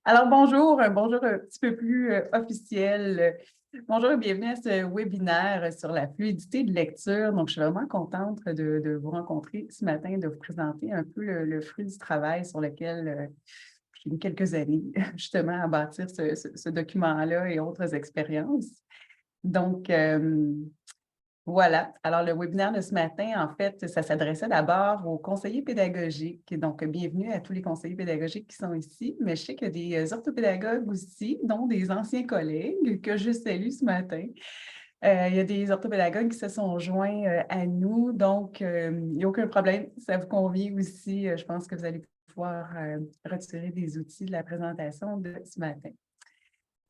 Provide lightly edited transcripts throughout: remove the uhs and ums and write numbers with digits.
Alors bonjour, bonjour un petit peu plus officiel. Bonjour et bienvenue à ce webinaire sur la fluidité de lecture. Donc, je suis vraiment contente de vous rencontrer ce matin, de vous présenter un peu le fruit du travail sur lequel j'ai mis quelques années justement à bâtir ce document-là et autres expériences. Donc, voilà. Alors, le webinaire de ce matin, en fait, ça s'adressait d'abord aux conseillers pédagogiques. Donc, bienvenue à tous les conseillers pédagogiques qui sont ici. Mais je sais qu'il y a des orthopédagogues aussi, dont des anciens collègues que je salue ce matin. Il y a des orthopédagogues qui se sont joints à nous. Donc, il n'y a aucun problème. Ça vous convient aussi. Je pense que vous allez pouvoir retirer des outils de la présentation de ce matin.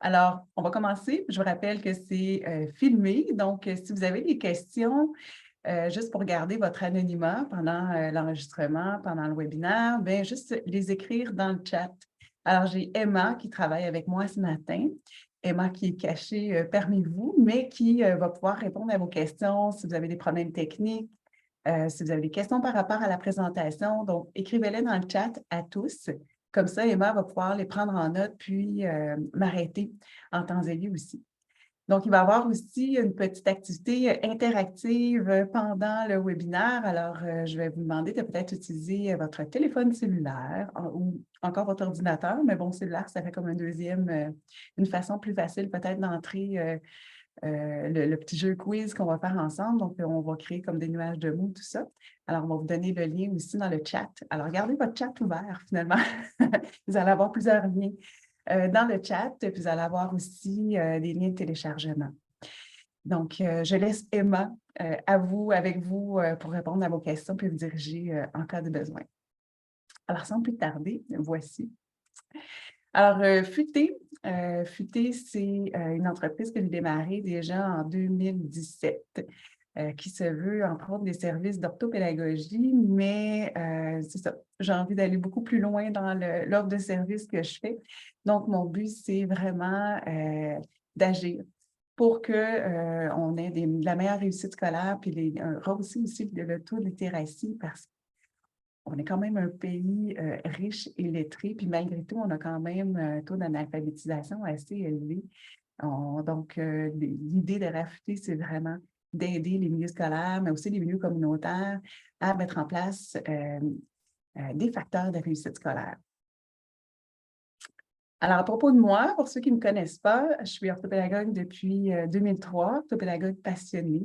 Alors, on va commencer. Je vous rappelle que c'est filmé. Donc, si vous avez des questions, juste pour garder votre anonymat pendant l'enregistrement, pendant le webinaire, bien, juste les écrire dans le chat. Alors, j'ai Emma qui travaille avec moi ce matin. Emma qui est cachée parmi vous, mais qui va pouvoir répondre à vos questions si vous avez des problèmes techniques, si vous avez des questions par rapport à la présentation. Donc, écrivez-les dans le chat à tous. Comme ça, Emma va pouvoir les prendre en note, puis m'arrêter en temps et lieu aussi. Donc, il va y avoir aussi une petite activité interactive pendant le webinaire. Alors, je vais vous demander de peut-être utiliser votre téléphone cellulaire ou encore votre ordinateur, mais bon, cellulaire, ça fait comme un deuxième, une façon plus facile peut-être d'entrer le petit jeu quiz qu'on va faire ensemble. Donc, on va créer comme des nuages de mots, tout ça. Alors, on va vous donner le lien aussi dans le chat. Alors, gardez votre chat ouvert, finalement. Vous allez avoir plusieurs liens dans le chat, puis vous allez avoir aussi des liens de téléchargement. Donc, je laisse Emma avec vous pour répondre à vos questions puis vous diriger en cas de besoin. Alors, sans plus tarder, voici. Alors, Futé, c'est une entreprise que j'ai démarrée déjà en 2017, qui se veut, entre autres, des services d'orthopédagogie, mais c'est ça, j'ai envie d'aller beaucoup plus loin dans l'offre de services que je fais. Donc, mon but, c'est vraiment d'agir pour qu'on ait de la meilleure réussite scolaire, puis rehausser aussi le taux de littératie parce on est quand même un pays riche et lettré, puis malgré tout, on a quand même un taux d'analphabétisation assez élevé. Donc, l'idée de Rafuté, c'est vraiment d'aider les milieux scolaires, mais aussi les milieux communautaires à mettre en place des facteurs de réussite scolaire. Alors, à propos de moi, pour ceux qui ne me connaissent pas, je suis orthopédagogue depuis 2003, orthopédagogue passionnée.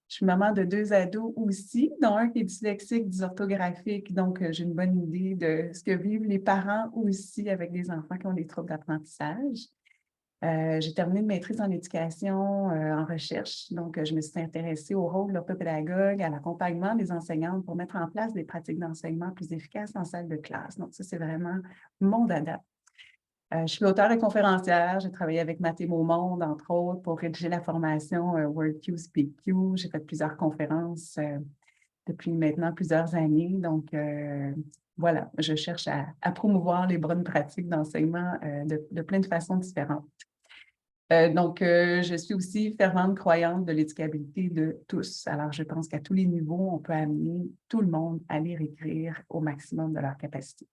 Je suis maman de 2 ados aussi, dont un qui est dyslexique, dysorthographique. Donc, j'ai une bonne idée de ce que vivent les parents aussi avec des enfants qui ont des troubles d'apprentissage. J'ai terminé une maîtrise en éducation en recherche. Donc, je me suis intéressée au rôle de l'orthopédagogue, à l'accompagnement des enseignantes pour mettre en place des pratiques d'enseignement plus efficaces en salle de classe. Donc, ça, c'est vraiment mon dada. Je suis auteure et conférencière. J'ai travaillé avec Mathéo Monde, entre autres, pour rédiger la formation WordQ, SpeakQ. J'ai fait plusieurs conférences depuis maintenant plusieurs années. Donc, voilà, je cherche à promouvoir les bonnes pratiques d'enseignement de plein de façons différentes. Donc, je suis aussi fervente croyante de l'éducabilité de tous. Alors, je pense qu'à tous les niveaux, on peut amener tout le monde à lire et écrire au maximum de leur capacité.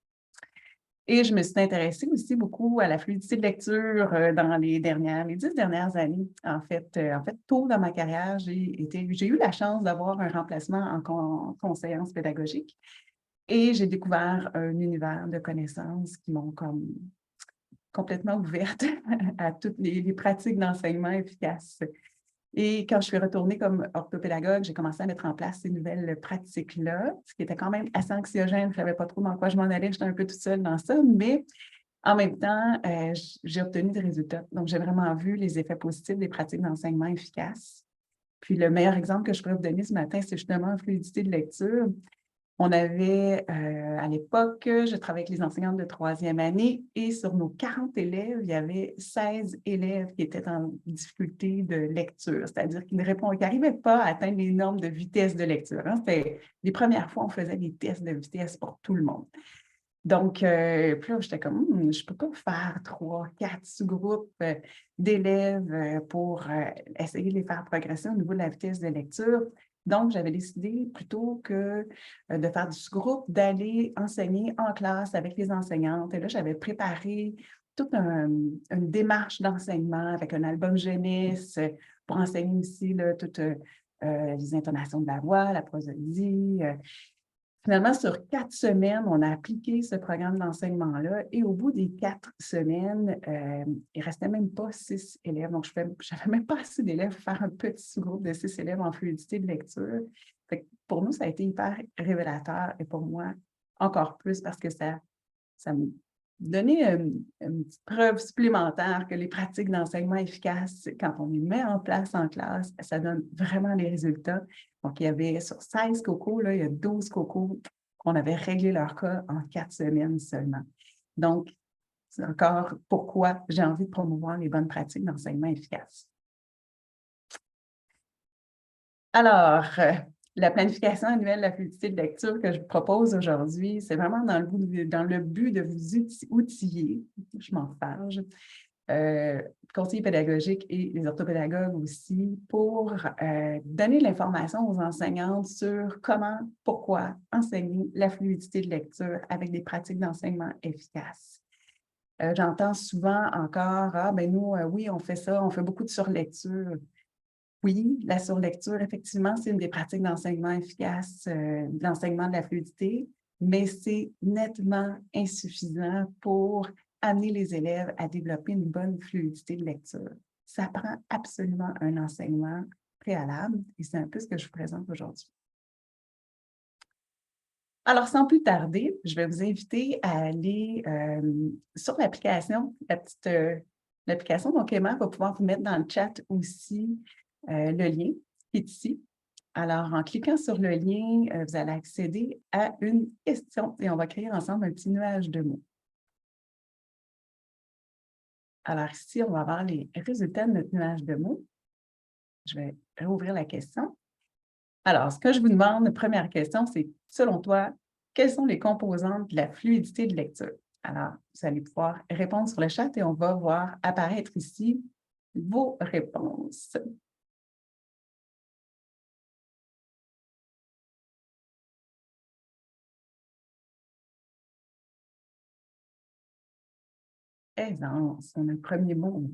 Et je me suis intéressée aussi beaucoup à la fluidité de lecture dans les 10 dernières années. En fait, tôt dans ma carrière, j'ai eu la chance d'avoir un remplacement en conseillance pédagogique et j'ai découvert un univers de connaissances qui m'ont comme complètement ouverte à toutes les pratiques d'enseignement efficaces. Et quand je suis retournée comme orthopédagogue, j'ai commencé à mettre en place ces nouvelles pratiques-là, ce qui était quand même assez anxiogène. Je ne savais pas trop dans quoi je m'en allais. J'étais un peu toute seule dans ça, mais en même temps, j'ai obtenu des résultats. Donc, j'ai vraiment vu les effets positifs des pratiques d'enseignement efficaces. Puis, le meilleur exemple que je pourrais vous donner ce matin, c'est justement la fluidité de lecture. On avait, à l'époque, je travaillais avec les enseignantes de 3e année et sur nos 40 élèves, il y avait 16 élèves qui étaient en difficulté de lecture, c'est-à-dire qu'ils n'arrivaient pas à atteindre les normes de vitesse de lecture. Hein. C'était les premières fois, on faisait des tests de vitesse pour tout le monde. Donc, puis là, j'étais comme, je ne peux pas faire 3, 4 sous-groupes d'élèves pour essayer de les faire progresser au niveau de la vitesse de lecture. Donc, j'avais décidé, plutôt que de faire du groupe, d'aller enseigner en classe avec les enseignantes. Et là, j'avais préparé toute une démarche d'enseignement avec un album jeunesse pour enseigner aussi là, toutes les intonations de la voix, la prosodie. Finalement, sur 4 semaines, on a appliqué ce programme d'enseignement-là et au bout des 4 semaines, il ne restait même pas 6 élèves. Donc, je n'avais même pas assez d'élèves pour faire un petit sous-groupe de 6 élèves en fluidité de lecture. Fait que pour nous, ça a été hyper révélateur et pour moi, encore plus parce que ça me donnait une petite preuve supplémentaire que les pratiques d'enseignement efficaces, quand on les met en place en classe, ça donne vraiment des résultats. Donc, il y avait sur 16 cocos, là, il y a 12 cocos qu'on avait réglé leur cas en 4 semaines seulement. Donc, c'est encore pourquoi j'ai envie de promouvoir les bonnes pratiques d'enseignement efficaces. Alors, la planification annuelle de la fluidité de lecture que je vous propose aujourd'hui, c'est vraiment dans le but de vous outiller, je m'en fâche, conseillers pédagogiques et les orthopédagogues aussi, pour donner l'information aux enseignantes sur comment, pourquoi enseigner la fluidité de lecture avec des pratiques d'enseignement efficaces. J'entends souvent encore, ah, ben nous, oui, on fait ça, on fait beaucoup de surlecture. Oui, la surlecture, effectivement, c'est une des pratiques d'enseignement efficace, de l'enseignement de la fluidité, mais c'est nettement insuffisant pour amener les élèves à développer une bonne fluidité de lecture. Ça prend absolument un enseignement préalable et c'est un peu ce que je vous présente aujourd'hui. Alors, sans plus tarder, je vais vous inviter à aller sur l'application, l'application. Donc, Emma va pouvoir vous mettre dans le chat aussi le lien qui est ici. Alors, en cliquant sur le lien, vous allez accéder à une question et on va créer ensemble un petit nuage de mots. Alors ici, on va avoir les résultats de notre nuage de mots. Je vais rouvrir la question. Alors, ce que je vous demande, première question, c'est, selon toi, quelles sont les composantes de la fluidité de lecture? Alors, vous allez pouvoir répondre sur le chat et on va voir apparaître ici vos réponses. Aisance, on a le premier mot.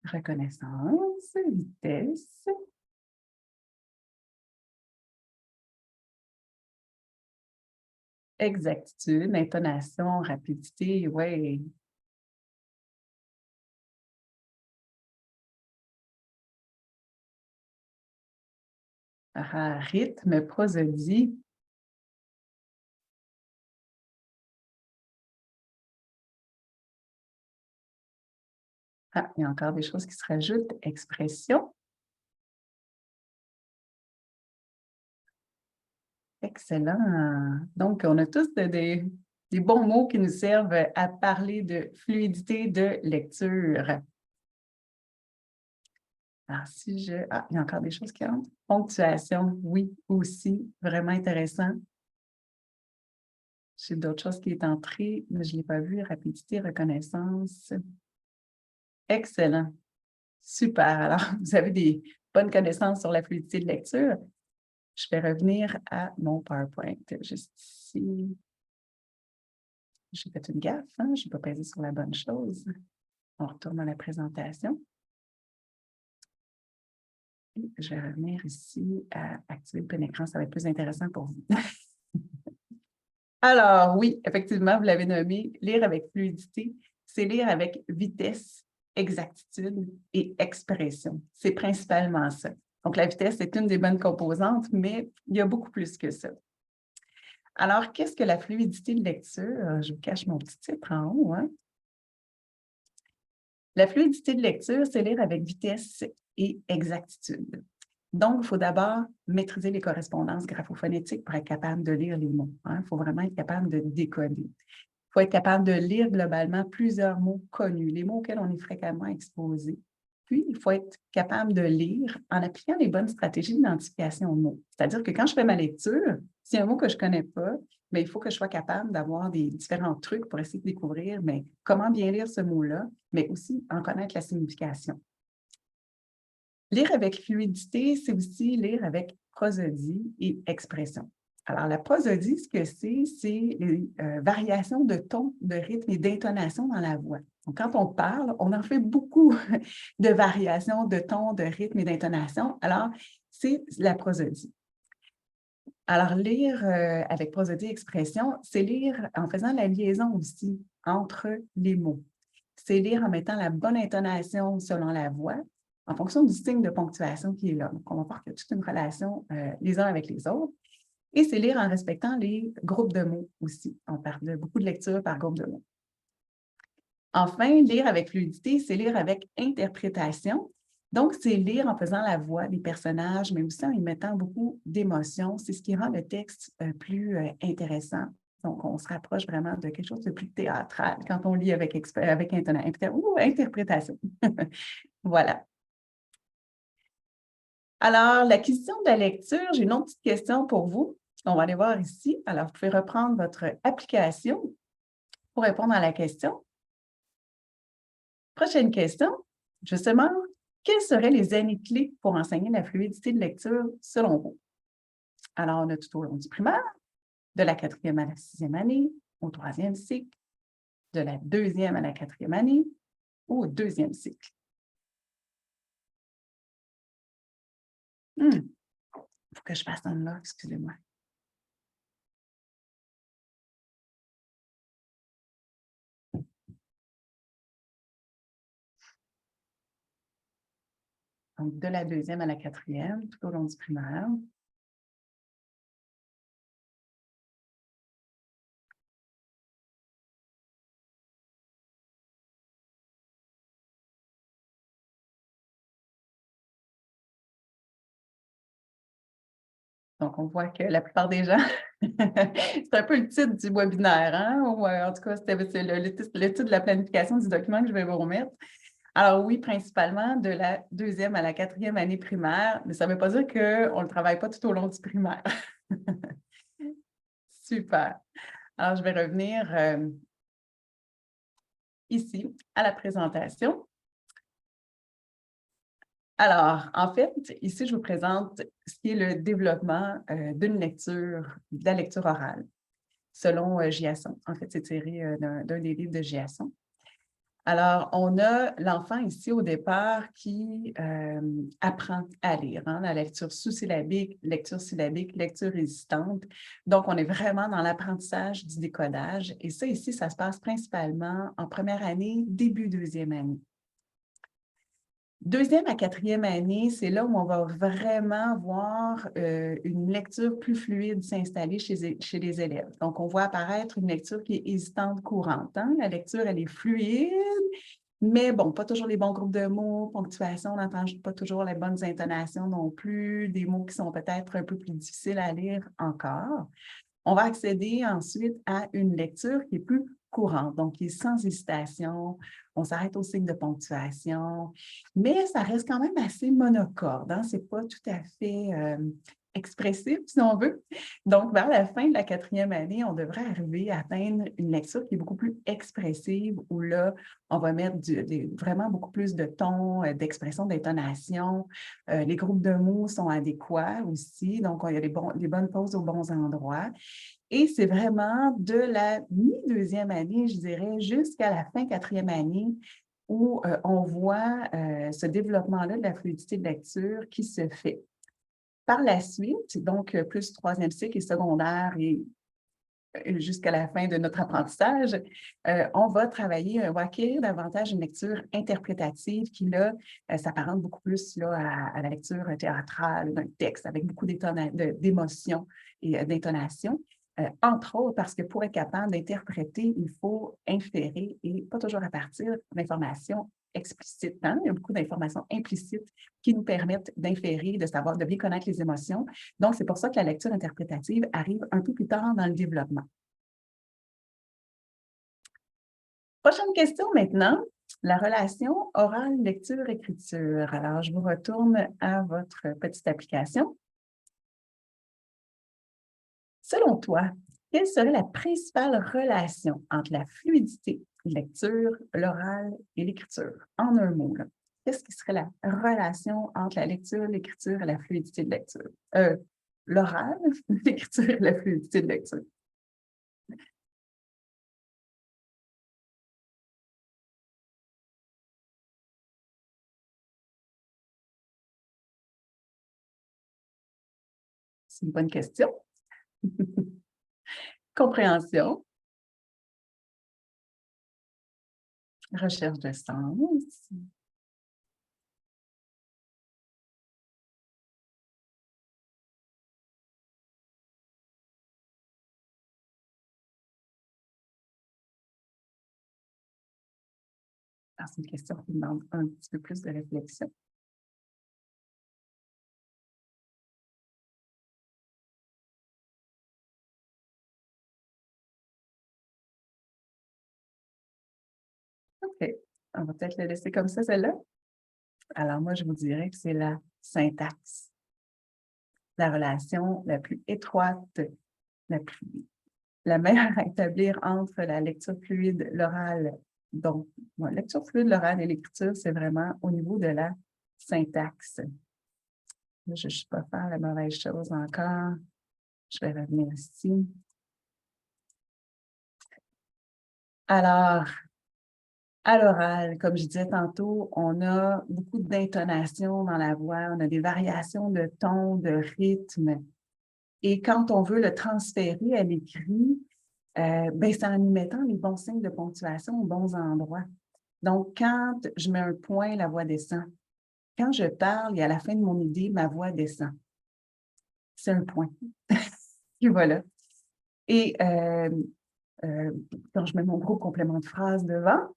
Reconnaissance, vitesse. Exactitude, intonation, rapidité, oui. Rythme, prosodie. Ah, il y a encore des choses qui se rajoutent. Expression. Excellent. Donc, on a tous des bons mots qui nous servent à parler de fluidité de lecture. Alors, si je... Ah, il y a encore des choses qui rentrent. Ponctuation, oui, aussi. Vraiment intéressant. J'ai d'autres choses qui est entrées, mais je ne l'ai pas vu. Rapidité, reconnaissance. Excellent. Super. Alors, vous avez des bonnes connaissances sur la fluidité de lecture. Je vais revenir à mon PowerPoint, juste ici. J'ai fait une gaffe, hein? Je n'ai pas pesé sur la bonne chose. On retourne à la présentation. Et je vais revenir ici à activer le plein écran, ça va être plus intéressant pour vous. Alors, oui, effectivement, vous l'avez nommé, lire avec fluidité, c'est lire avec vitesse, exactitude et expression. C'est principalement ça. Donc, la vitesse est une des bonnes composantes, mais il y a beaucoup plus que ça. Alors, qu'est-ce que la fluidité de lecture? Je vous cache mon petit titre en haut. Hein? La fluidité de lecture, c'est lire avec vitesse et exactitude. Donc, il faut d'abord maîtriser les correspondances graphophonétiques pour être capable de lire les mots. Hein? Il faut vraiment être capable de décoder. Il faut être capable de lire globalement plusieurs mots connus, les mots auxquels on est fréquemment exposé. Puis, il faut être capable de lire en appliquant les bonnes stratégies d'identification de mots. C'est-à-dire que quand je fais ma lecture, s'il y a un mot que je ne connais pas, bien, il faut que je sois capable d'avoir des différents trucs pour essayer de découvrir mais comment bien lire ce mot-là, mais aussi en connaître la signification. Lire avec fluidité, c'est aussi lire avec prosodie et expression. Alors, la prosodie, ce que c'est les variations de ton, de rythme et d'intonation dans la voix. Donc, quand on parle, on en fait beaucoup de variations de ton, de rythme et d'intonation. Alors, c'est la prosodie. Alors, lire avec prosodie et expression, c'est lire en faisant la liaison aussi entre les mots. C'est lire en mettant la bonne intonation selon la voix, en fonction du signe de ponctuation qui est là. Donc, on va voir qu'il y a toute une relation les uns avec les autres. Et c'est lire en respectant les groupes de mots aussi. On parle de beaucoup de lecture par groupe de mots. Enfin, lire avec fluidité, c'est lire avec interprétation. Donc, c'est lire en faisant la voix des personnages, mais aussi en y mettant beaucoup d'émotions. C'est ce qui rend le texte plus intéressant. Donc, on se rapproche vraiment de quelque chose de plus théâtral quand on lit avec interprétation. Voilà. Alors, l'acquisition de la lecture, j'ai une autre petite question pour vous. On va aller voir ici. Alors, vous pouvez reprendre votre application pour répondre à la question. Prochaine question. Justement, quelles seraient les années clés pour enseigner la fluidité de lecture selon vous? Alors, on a tout au long du primaire, de la 4e à la 6e année, au 3e cycle, de la 2e à la 4e année ou au 2e cycle. Il faut que je passe en là, excusez-moi. Donc, de la 2e à la 4e, tout au long du primaire. Donc, on voit que la plupart des gens, c'est un peu le titre du webinaire, hein? Ou en tout cas, c'est le titre de la planification du document que je vais vous remettre. Alors oui, principalement de la 2e à la 4e année primaire, mais ça ne veut pas dire qu'on ne le travaille pas tout au long du primaire. Super. Alors, je vais revenir ici à la présentation. Alors, en fait, ici, je vous présente ce qui est le développement d'une lecture, de la lecture orale, selon Giasson. En fait, c'est tiré d'un des livres de Giasson. Alors, on a l'enfant ici au départ qui apprend à lire, hein, la lecture sous-syllabique, lecture syllabique, lecture résistante. Donc, on est vraiment dans l'apprentissage du décodage. Et ça, ici, ça se passe principalement en première année, début deuxième année. 2e à 4e année, c'est là où on va vraiment voir une lecture plus fluide s'installer chez les élèves. Donc, on voit apparaître une lecture qui est hésitante courante. Hein? La lecture, elle est fluide, mais bon, pas toujours les bons groupes de mots, ponctuation, on n'entend pas toujours les bonnes intonations non plus, des mots qui sont peut-être un peu plus difficiles à lire encore. On va accéder ensuite à une lecture qui est plus courante, donc qui est sans hésitation. On s'arrête au signe de ponctuation, mais ça reste quand même assez monocorde. Hein? Ce n'est pas tout à fait expressif, si on veut. Donc, vers la fin de la 4e année, on devrait arriver à atteindre une lecture qui est beaucoup plus expressive, où là, on va mettre vraiment beaucoup plus de ton, d'expression, d'intonation. Les groupes de mots sont adéquats aussi, donc il y a les bonnes pauses aux bons endroits. Et c'est vraiment de la mi-2e année, je dirais, jusqu'à la fin 4e année, où on voit ce développement-là de la fluidité de lecture qui se fait. Par la suite, donc plus 3e cycle et secondaire et jusqu'à la fin de notre apprentissage, on va travailler, on va acquérir davantage une lecture interprétative qui, là, s'apparente beaucoup plus là, à la lecture théâtrale d'un texte avec beaucoup d'émotions et d'intonation. Entre autres, parce que pour être capable d'interpréter, il faut inférer et pas toujours à partir d'informations explicites. Hein? Il y a beaucoup d'informations implicites qui nous permettent d'inférer, de savoir, de bien connaître les émotions. Donc, c'est pour ça que la lecture interprétative arrive un peu plus tard dans le développement. Prochaine question maintenant, la relation orale, lecture, écriture. Alors, je vous retourne à votre petite application. Selon toi, quelle serait la principale relation entre la fluidité, lecture, l'oral et l'écriture? En un mot, là. qu'est-ce qui serait la relation entre la lecture, l'écriture et la fluidité de lecture? L'oral, l'écriture et la fluidité de lecture. C'est une bonne question. Compréhension, recherche de sens. Alors, c'est une question qui demande un petit peu plus de réflexion. OK. On va peut-être le laisser comme ça, celle-là. Alors, moi, je vous dirais que c'est la syntaxe, la relation la plus étroite, la meilleure à établir entre la lecture fluide, l'oral. Donc, la lecture fluide, l'oral et l'écriture, c'est vraiment au niveau de la syntaxe. Là, je ne vais pas faire la mauvaise chose encore. Je vais revenir ici. Alors, à l'oral, comme je disais tantôt, on a beaucoup d'intonation dans la voix, on a des variations de ton, de rythme. Et quand on veut le transférer à l'écrit, c'est en y mettant les bons signes de ponctuation aux bons endroits. Donc, quand je mets un point, la voix descend. Quand je parle et à la fin de mon idée, ma voix descend. C'est un point. Et voilà. Et quand je mets mon gros complément de phrase devant,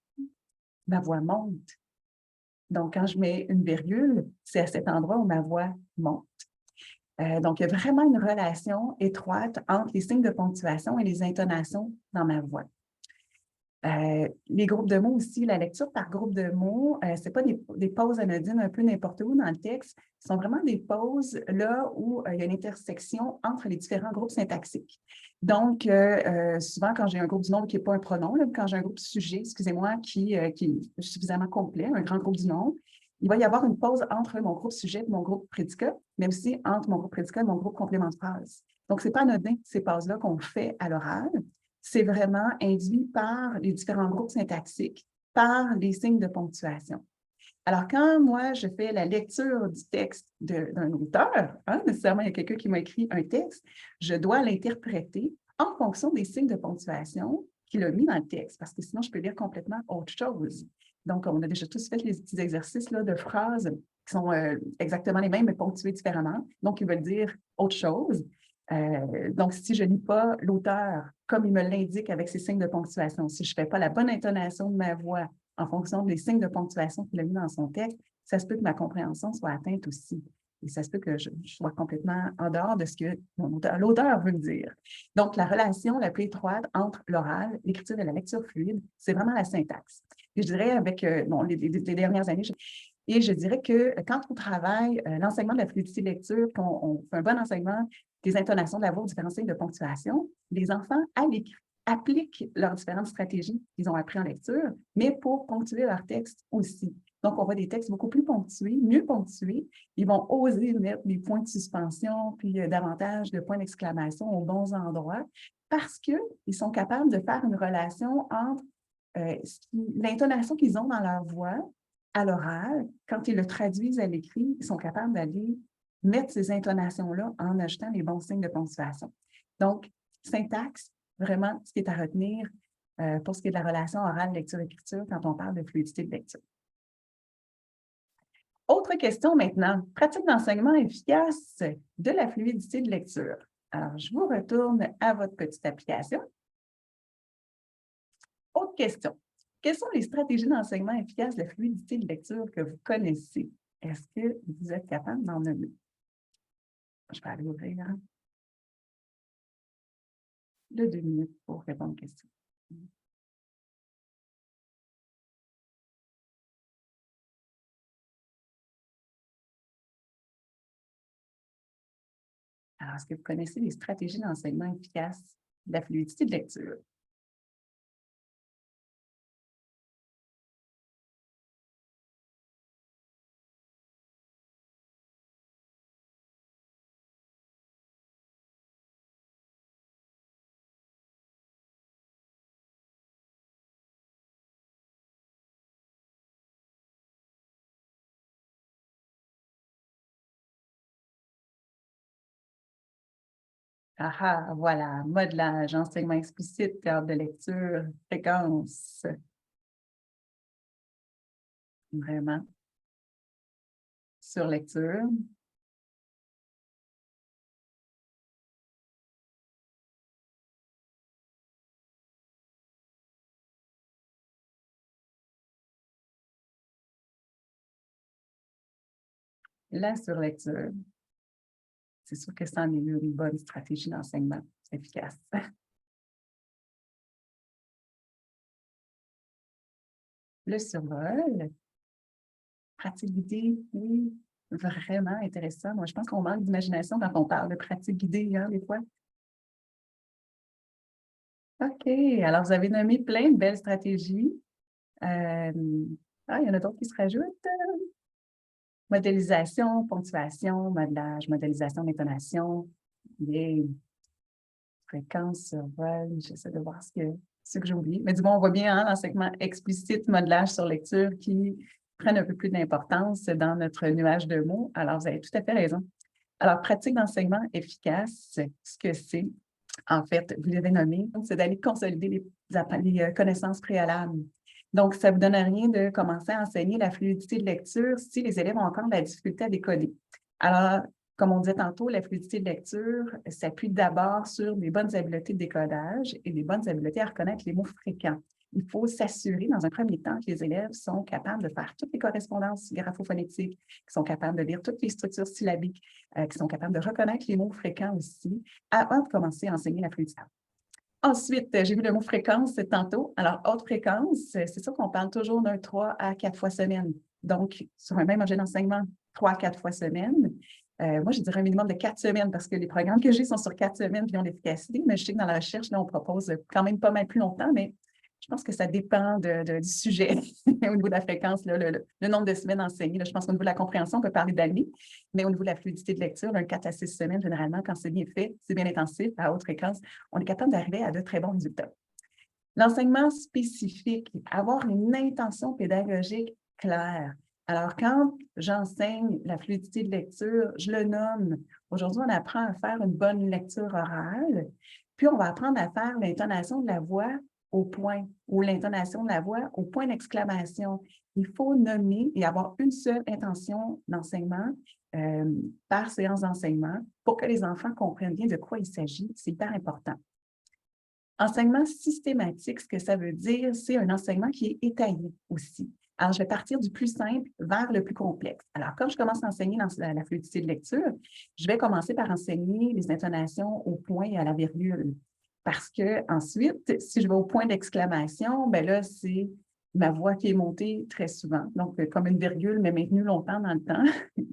ma voix monte. Donc, quand je mets une virgule, c'est à cet endroit où ma voix monte. Donc, il y a vraiment une relation étroite entre les signes de ponctuation et les intonations dans ma voix. Les groupes de mots aussi, la lecture par groupe de mots, ce n'est pas des pauses anodines un peu n'importe où dans le texte, ce sont vraiment des pauses là où il y a une intersection entre les différents groupes syntaxiques. Donc, souvent, quand j'ai un groupe du nom qui n'est pas un pronom, là, quand j'ai un groupe sujet, excusez-moi, qui est suffisamment complet, un grand groupe du nom, il va y avoir une pause entre mon groupe sujet et mon groupe prédicat, mais aussi entre mon groupe prédicat et mon groupe complément de phrase. Donc, ce n'est pas anodin, ces pauses-là qu'on fait à l'oral. C'est vraiment induit par les différents groupes syntaxiques, par les signes de ponctuation. Alors, quand moi, je fais la lecture du texte d'un auteur, nécessairement, il y a quelqu'un qui m'a écrit un texte, je dois l'interpréter en fonction des signes de ponctuation qu'il a mis dans le texte, parce que sinon, je peux lire complètement autre chose. Donc, on a déjà tous fait les petits exercices là, de phrases qui sont exactement les mêmes, mais ponctuées différemment. Donc, ils veulent dire autre chose. Donc, si je ne lis pas l'auteur comme il me l'indique avec ses signes de ponctuation, si je ne fais pas la bonne intonation de ma voix en fonction des signes de ponctuation qu'il a mis dans son texte, ça se peut que ma compréhension soit atteinte aussi. Et ça se peut que je sois complètement en dehors de ce que l'auteur veut me dire. Donc, la relation la plus étroite entre l'oral, l'écriture et la lecture fluide, c'est vraiment la syntaxe. Et je dirais avec les dernières années, et je dirais que quand on travaille l'enseignement de la fluidité de lecture, qu'on fait un bon enseignement des intonations de la voix aux différents signes de ponctuation, les enfants à l'écrit appliquent leurs différentes stratégies qu'ils ont appris en lecture, mais pour ponctuer leur texte aussi. Donc, on voit des textes beaucoup plus ponctués, mieux ponctués. Ils vont oser mettre des points de suspension, puis davantage de points d'exclamation aux bons endroits, parce qu'ils sont capables de faire une relation entre l'intonation qu'ils ont dans leur voix à l'oral. Quand ils le traduisent à l'écrit, ils sont capables d'aller mettre ces intonations-là en ajoutant les bons signes de ponctuation. Donc, syntaxe, vraiment, ce qui est à retenir pour ce qui est de la relation orale, lecture-écriture quand on parle de fluidité de lecture. Autre question maintenant, pratique d'enseignement efficace de la fluidité de lecture. Alors, je vous retourne à votre petite application. Autre question. Quelles sont les stratégies d'enseignement efficaces de la fluidité de lecture que vous connaissez? Est-ce que vous êtes capable d'en nommer? Je vais aller ouvrir de 2 minutes pour répondre aux questions. Alors, est-ce que vous connaissez les stratégies d'enseignement efficaces de la fluidité de lecture? Ah ah, voilà, modelage, enseignement explicite, théâtre de lecture, fréquence, vraiment, sur lecture. La surlecture, c'est sûr que ça en est une bonne stratégie d'enseignement efficace. Le survol, pratique guidée, oui, vraiment intéressant. Moi, je pense qu'on manque d'imagination quand on parle de pratique guidée, hein, des fois. OK, alors vous avez nommé plein de belles stratégies. Euh, il y en a d'autres qui se rajoutent. Modélisation, ponctuation, modelage, modélisation d'intonation, les fréquences, survol, j'essaie de voir ce que j'ai oublié. Mais du moins, on voit bien hein, l'enseignement explicite, modelage sur lecture qui prennent un peu plus d'importance dans notre nuage de mots. Alors, vous avez tout à fait raison. Alors, pratique d'enseignement efficace, ce que c'est, en fait, vous l'avez nommé, c'est d'aller consolider les connaissances préalables. Donc, ça ne vous donne rien de commencer à enseigner la fluidité de lecture si les élèves ont encore de la difficulté à décoder. Alors, comme on disait tantôt, la fluidité de lecture s'appuie d'abord sur des bonnes habiletés de décodage et des bonnes habiletés à reconnaître les mots fréquents. Il faut s'assurer, dans un premier temps, que les élèves sont capables de faire toutes les correspondances graphophonétiques, qu'ils sont capables de lire toutes les structures syllabiques, qu'ils sont capables de reconnaître les mots fréquents aussi, avant de commencer à enseigner la fluidité. Ensuite, j'ai vu le mot fréquence tantôt. Alors, haute fréquence, c'est sûr qu'on parle toujours d'un 3 à 4 fois semaine. Donc, sur un même objet d'enseignement, 3 à 4 fois semaine. Moi, je dirais un minimum de 4 semaines parce que les programmes que j'ai sont sur 4 semaines qui ont l'efficacité, mais je sais que dans la recherche, là, on propose quand même pas mal plus longtemps, mais je pense que ça dépend du sujet au niveau de la fréquence, là, le nombre de semaines enseignées. Là, je pense qu'au niveau de la compréhension, on peut parler d'années, mais au niveau de la fluidité de lecture, un 4 à 6 semaines, généralement, quand c'est bien fait, c'est bien intensif, à haute fréquence, on est capable d'arriver à de très bons résultats. L'enseignement spécifique, avoir une intention pédagogique claire. Alors, quand j'enseigne la fluidité de lecture, je le nomme. Aujourd'hui, on apprend à faire une bonne lecture orale, puis on va apprendre à faire l'intonation de la voix au point ou l'intonation de la voix au point d'exclamation. Il faut nommer et avoir une seule intention d'enseignement euh, par séance d'enseignement pour que les enfants comprennent bien de quoi il s'agit. C'est hyper important. Enseignement systématique, ce que ça veut dire, c'est un enseignement qui est étayé aussi. Alors, je vais partir du plus simple vers le plus complexe. Alors, quand je commence à enseigner dans la fluidité de lecture, je vais commencer par enseigner les intonations au point et à la virgule. Parce que ensuite, si je vais au point d'exclamation, ben là, c'est ma voix qui est montée très souvent. Donc, comme une virgule, mais maintenue longtemps dans le temps.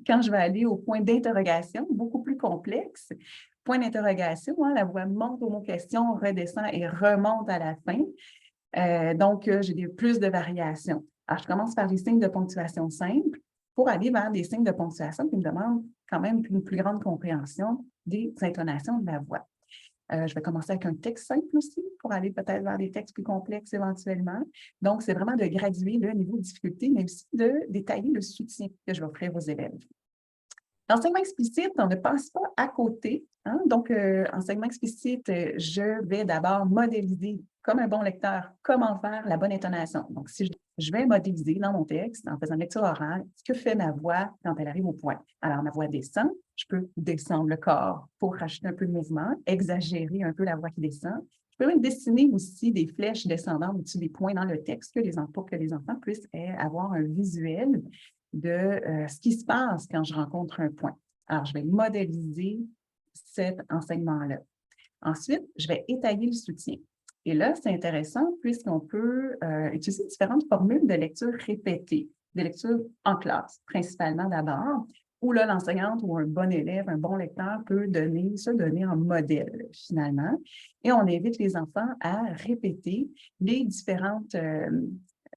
Quand je vais aller au point d'interrogation, beaucoup plus complexe, point d'interrogation, hein, la voix monte au mot question, redescend et remonte à la fin. Donc, j'ai plus de variations. Alors, je commence par les signes de ponctuation simples pour aller vers des signes de ponctuation qui me demandent quand même une plus grande compréhension des intonations de la voix. Je vais commencer avec un texte simple aussi pour aller peut-être vers des textes plus complexes éventuellement. Donc, c'est vraiment de graduer le niveau de difficulté, mais aussi de détailler le soutien que je vais offrir aux élèves. L'enseignement explicite, on ne passe pas à côté. Hein? Donc, enseignement explicite, je vais d'abord modéliser comme un bon lecteur comment faire la bonne intonation. Donc, si je vais modéliser dans mon texte en faisant une lecture orale, ce que fait ma voix quand elle arrive au point. Alors, ma voix descend, je peux descendre le corps pour rajouter un peu de mouvement, exagérer un peu la voix qui descend. Je peux même dessiner aussi des flèches descendantes au-dessus des points dans le texte pour que les enfants puissent avoir un visuel de ce qui se passe quand je rencontre un point. Alors, je vais modéliser cet enseignement-là. Ensuite, je vais étayer le soutien. Et là, c'est intéressant puisqu'on peut utiliser différentes formules de lecture répétée, de lecture en classe, principalement d'abord, où là, l'enseignante ou un bon élève, un bon lecteur peut se donner un modèle finalement. Et on invite les enfants à répéter les différentes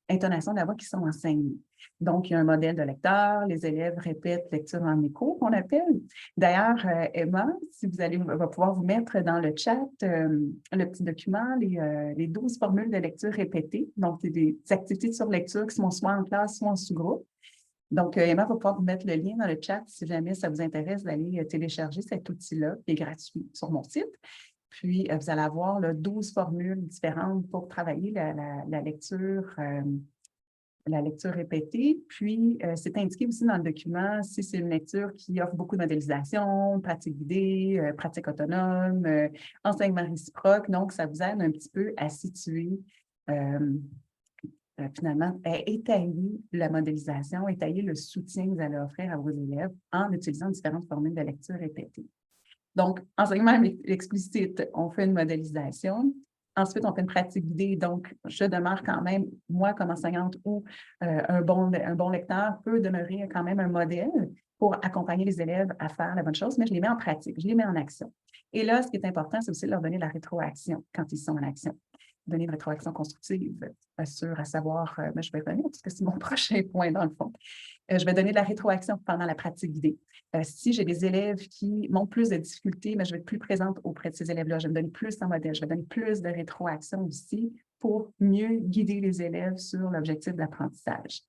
intonations de la voix qui sont enseignées. Donc, il y a un modèle de lecteur, les élèves répètent lecture en écho, qu'on appelle. D'ailleurs, Emma, si vous allez, va pouvoir vous mettre dans le chat le petit document, les 12 formules de lecture répétées. Donc, c'est des activités sur lecture qui sont soit en classe, soit en sous-groupe. Donc, Emma va pouvoir vous mettre le lien dans le chat si jamais ça vous intéresse d'aller télécharger cet outil-là qui est gratuit sur mon site. Puis, vous allez avoir là, 12 formules différentes pour travailler la lecture répétée. Puis, c'est indiqué aussi dans le document si c'est une lecture qui offre beaucoup de modélisation, pratique guidée, pratique autonome, enseignement réciproque. Donc, ça vous aide un petit peu à situer finalement, étayer la modélisation, étayer le soutien que vous allez offrir à vos élèves en utilisant différentes formules de lecture répétées. Donc, enseignement explicite, on fait une modélisation. Ensuite, on fait une pratique guidée. Donc, je demeure quand même, moi, comme enseignante ou un bon lecteur, peut demeurer quand même un modèle pour accompagner les élèves à faire la bonne chose, mais je les mets en pratique, je les mets en action. Et là, ce qui est important, c'est aussi de leur donner de la rétroaction quand ils sont en action. Donner une rétroaction constructive, à savoir, mais je vais revenir parce que c'est mon prochain point dans le fond. Je vais donner de la rétroaction pendant la pratique guidée. Si j'ai des élèves qui montrent plus de difficultés, mais je vais être plus présente auprès de ces élèves-là. Je vais me donner plus en modèle, je vais donner plus de rétroaction aussi pour mieux guider les élèves sur l'objectif de l'apprentissage.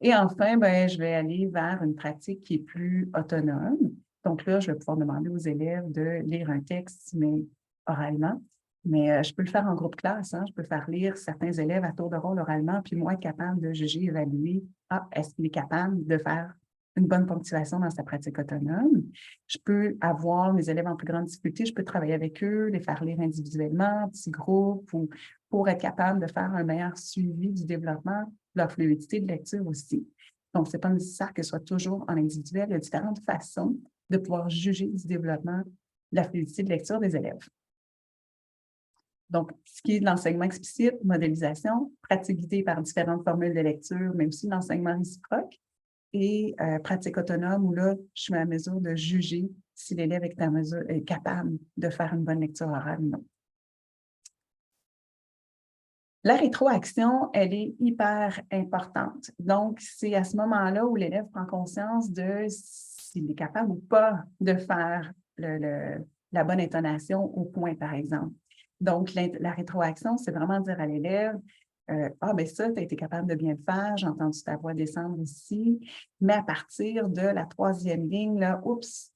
Et enfin, je vais aller vers une pratique qui est plus autonome. Donc là, je vais pouvoir demander aux élèves de lire un texte, mais oralement. Mais je peux le faire en groupe classe, hein. Je peux faire lire certains élèves à tour de rôle oralement, puis moi être capable de juger, évaluer, est-ce qu'il est capable de faire une bonne ponctuation dans sa pratique autonome. Je peux avoir mes élèves en plus grande difficulté, je peux travailler avec eux, les faire lire individuellement, petits groupes, ou pour être capable de faire un meilleur suivi du développement de leur fluidité de lecture aussi. Donc, ce n'est pas nécessaire que ce soit toujours en individuel. Il y a différentes façons de pouvoir juger du développement de la fluidité de lecture des élèves. Donc, ce qui est de l'enseignement explicite, modélisation, pratique guidée par différentes formules de lecture, mais aussi l'enseignement réciproque et pratique autonome où là, je suis à mesure de juger si l'élève est capable de faire une bonne lecture orale ou non. La rétroaction, elle est hyper importante. Donc, c'est à ce moment-là où l'élève prend conscience de s'il est capable ou pas de faire la bonne intonation au point, par exemple. Donc, la rétroaction, c'est vraiment dire à l'élève, ben ça, tu as été capable de bien le faire, j'ai entendu ta voix descendre ici, mais à partir de la 3e ligne, là, oups,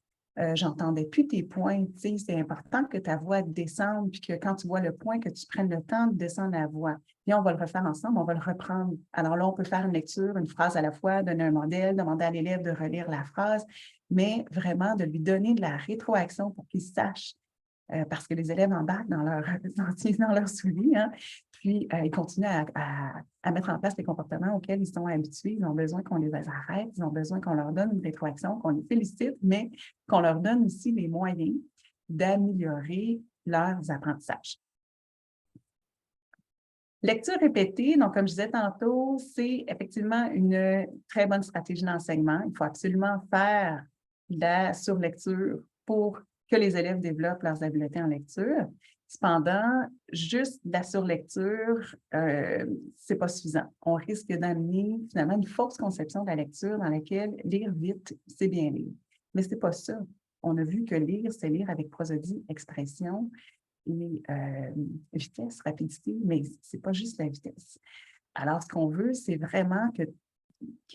j'entendais plus tes points. C'est important que ta voix descende, puis que quand tu vois le point, que tu prennes le temps de descendre la voix. Puis on va le refaire ensemble, on va le reprendre. Alors là, on peut faire une lecture, une phrase à la fois, donner un modèle, demander à l'élève de relire la phrase, mais vraiment de lui donner de la rétroaction pour qu'il sache. Parce que les élèves embarquent dans leur souliers, hein, puis ils continuent à mettre en place les comportements auxquels ils sont habitués. Ils ont besoin qu'on les arrête, ils ont besoin qu'on leur donne une rétroaction, qu'on les félicite, mais qu'on leur donne aussi les moyens d'améliorer leurs apprentissages. Lecture répétée, donc comme je disais tantôt, c'est effectivement une très bonne stratégie d'enseignement. Il faut absolument faire de la surlecture pour que les élèves développent leurs habiletés en lecture. Cependant, juste de la surlecture, ce n'est pas suffisant. On risque d'amener finalement une fausse conception de la lecture dans laquelle lire vite, c'est bien lire. Mais ce n'est pas ça. On a vu que lire, c'est lire avec prosodie, expression et vitesse, rapidité, mais ce n'est pas juste la vitesse. Alors, ce qu'on veut, c'est vraiment qu'il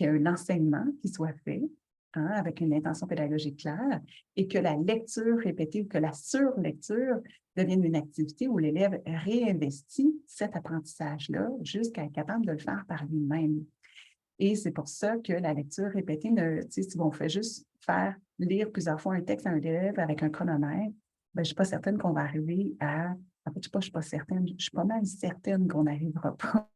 y ait un enseignement qui soit fait, hein, avec une intention pédagogique claire et que la lecture répétée ou que la surlecture devienne une activité où l'élève réinvestit cet apprentissage-là jusqu'à être capable de le faire par lui-même. Et c'est pour ça que la lecture répétée, si on fait juste faire lire plusieurs fois un texte à un élève avec un chronomètre, je ne suis pas certaine qu'on va arriver à… En fait, je ne suis pas certaine, je suis pas mal certaine qu'on n'arrivera pas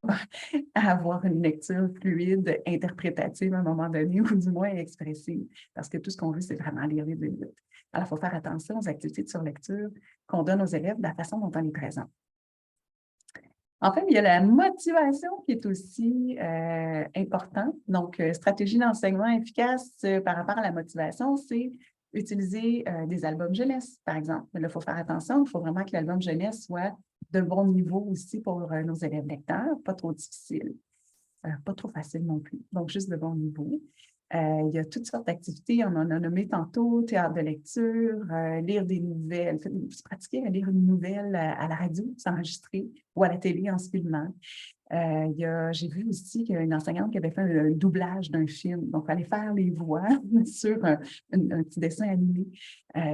à avoir une lecture fluide, interprétative à un moment donné, ou du moins expressive, parce que tout ce qu'on veut, c'est vraiment lire les 2 minutes. Alors, il faut faire attention aux activités de surlecture qu'on donne aux élèves de la façon dont on les présente. En fait, il y a la motivation qui est aussi importante. Donc, stratégie d'enseignement efficace par rapport à la motivation, c'est utiliser des albums jeunesse, par exemple. Mais là, il faut faire attention, il faut vraiment que l'album jeunesse soit de bon niveau aussi pour nos élèves lecteurs, pas trop difficile, pas trop facile non plus, donc juste de bon niveau. Il y a toutes sortes d'activités, on en a nommé tantôt, théâtre de lecture, lire des nouvelles, se pratiquer à lire une nouvelle à la radio, s'enregistrer, ou à la télé en se filmant. J'ai vu aussi qu'il y a une enseignante qui avait fait un doublage d'un film. Donc, il fallait faire les voix sur un petit dessin animé.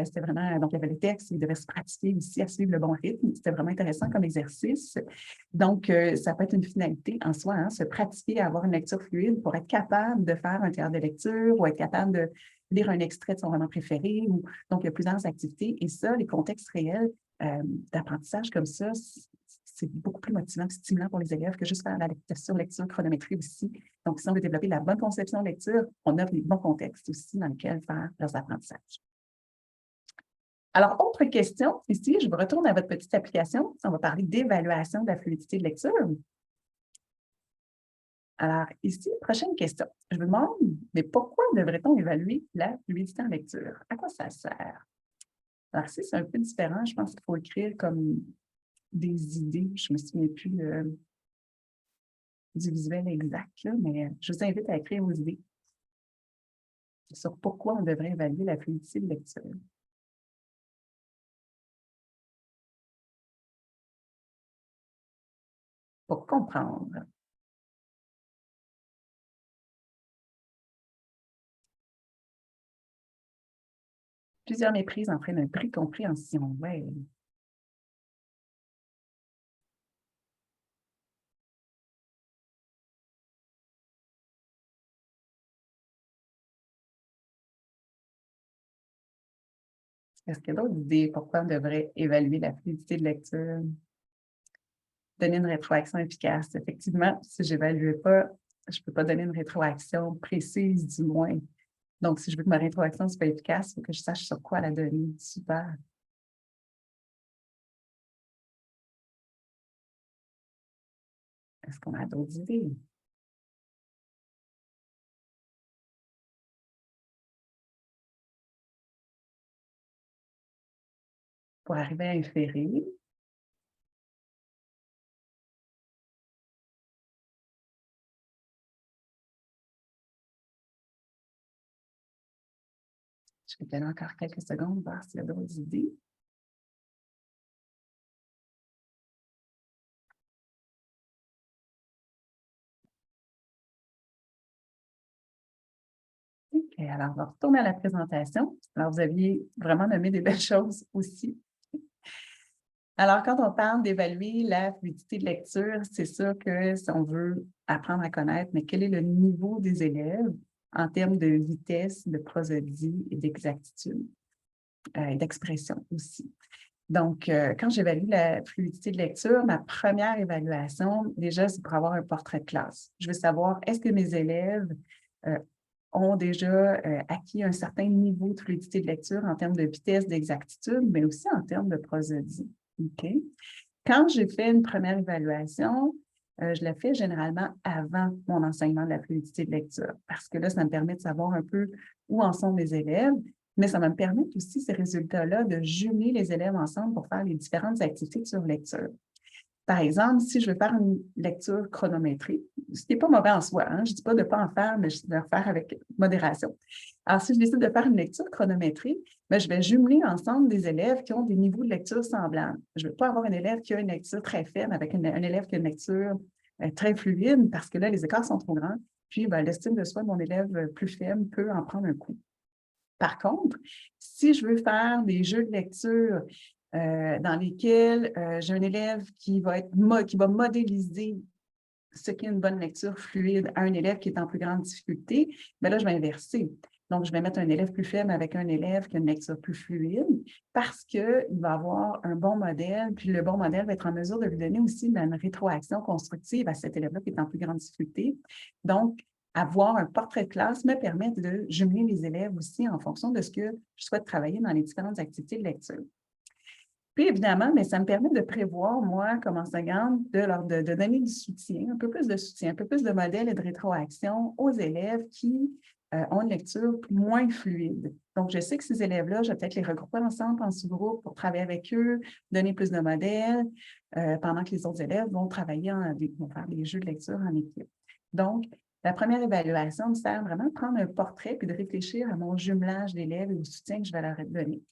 C'était vraiment, donc, il y avait le texte, il devait se pratiquer aussi à suivre le bon rythme. C'était vraiment intéressant comme exercice. Donc, ça peut être une finalité en soi, hein, se pratiquer à avoir une lecture fluide pour être capable de faire un théâtre de lecture ou être capable de lire un extrait de son roman préféré. Donc, il y a plusieurs activités. Et ça, les contextes réels d'apprentissage comme ça, c'est beaucoup plus motivant et stimulant pour les élèves que juste faire la lecture chronométrie aussi. Donc, si on veut développer la bonne conception de lecture, on offre les bons contextes aussi dans lesquels faire leurs apprentissages. Alors, autre question, ici, je vous retourne à votre petite application. On va parler d'évaluation de la fluidité de lecture. Alors, ici, prochaine question. Je vous demande, mais pourquoi devrait-on évaluer la fluidité en lecture? À quoi ça sert? Alors, ici, c'est un peu différent. Je pense qu'il faut écrire comme des idées. Je ne me souviens plus du visuel exact, là, mais je vous invite à écrire vos idées sur pourquoi on devrait évaluer la fluidité de lecture. Pour comprendre. Plusieurs méprises entraînent un pré-compréhension. Ouais. Est-ce qu'il y a d'autres idées pourquoi on devrait évaluer la fluidité de lecture? Donner une rétroaction efficace. Effectivement, si je n'évalue pas, je ne peux pas donner une rétroaction précise, du moins. Donc, si je veux que ma rétroaction soit efficace, il faut que je sache sur quoi la donner. Super. Est-ce qu'on a d'autres idées? Pour arriver à inférer, je vais donner encore quelques secondes, voir s'il y a d'autres idées. OK, alors, on va retourner à la présentation. Alors, vous aviez vraiment nommé des belles choses aussi. Alors, quand on parle d'évaluer la fluidité de lecture, c'est sûr que si on veut apprendre à connaître, mais quel est le niveau des élèves en termes de vitesse, de prosodie et d'exactitude et d'expression aussi. Donc, quand j'évalue la fluidité de lecture, ma première évaluation, déjà, c'est pour avoir un portrait de classe. Je veux savoir, est-ce que mes élèves euh, ont déjà acquis un certain niveau de fluidité de lecture en termes de vitesse, d'exactitude, mais aussi en termes de prosodie. OK? Quand j'ai fait une première évaluation, je la fais généralement avant mon enseignement de la fluidité de lecture, parce que là, ça me permet de savoir un peu où en sont mes élèves, mais ça va me permettre aussi, ces résultats-là, de jumeler les élèves ensemble pour faire les différentes activités de surlecture. Par exemple, si je veux faire une lecture chronométrée, ce qui n'est pas mauvais en soi, hein, je ne dis pas de ne pas en faire, mais de le faire avec modération. Alors, si je décide de faire une lecture chronométrée, bien, je vais jumeler ensemble des élèves qui ont des niveaux de lecture semblables. Je ne veux pas avoir un élève qui a une lecture très faible avec un élève qui a une lecture très fluide, parce que là, les écarts sont trop grands. Puis, bien, l'estime de soi de mon élève plus faible peut en prendre un coup. Par contre, si je veux faire des jeux de lecture dans lesquels j'ai un élève qui va modéliser ce qu'est une bonne lecture fluide à un élève qui est en plus grande difficulté, bien là, je vais inverser. Donc, je vais mettre un élève plus faible avec un élève qui a une lecture plus fluide parce qu'il va avoir un bon modèle, puis le bon modèle va être en mesure de lui donner aussi une rétroaction constructive à cet élève-là qui est en plus grande difficulté. Donc, avoir un portrait de classe me permet de jumeler les élèves aussi en fonction de ce que je souhaite travailler dans les différentes activités de lecture. Puis évidemment, mais ça me permet de prévoir, moi, comme enseignante, de donner du soutien, un peu plus de soutien, un peu plus de modèles et de rétroaction aux élèves qui ont une lecture moins fluide. Donc, je sais que ces élèves-là, je vais peut-être les regrouper ensemble en sous-groupe pour travailler avec eux, donner plus de modèles, pendant que les autres élèves vont vont faire des jeux de lecture en équipe. Donc, la première évaluation me sert vraiment de prendre un portrait puis de réfléchir à mon jumelage d'élèves et au soutien que je vais leur donner.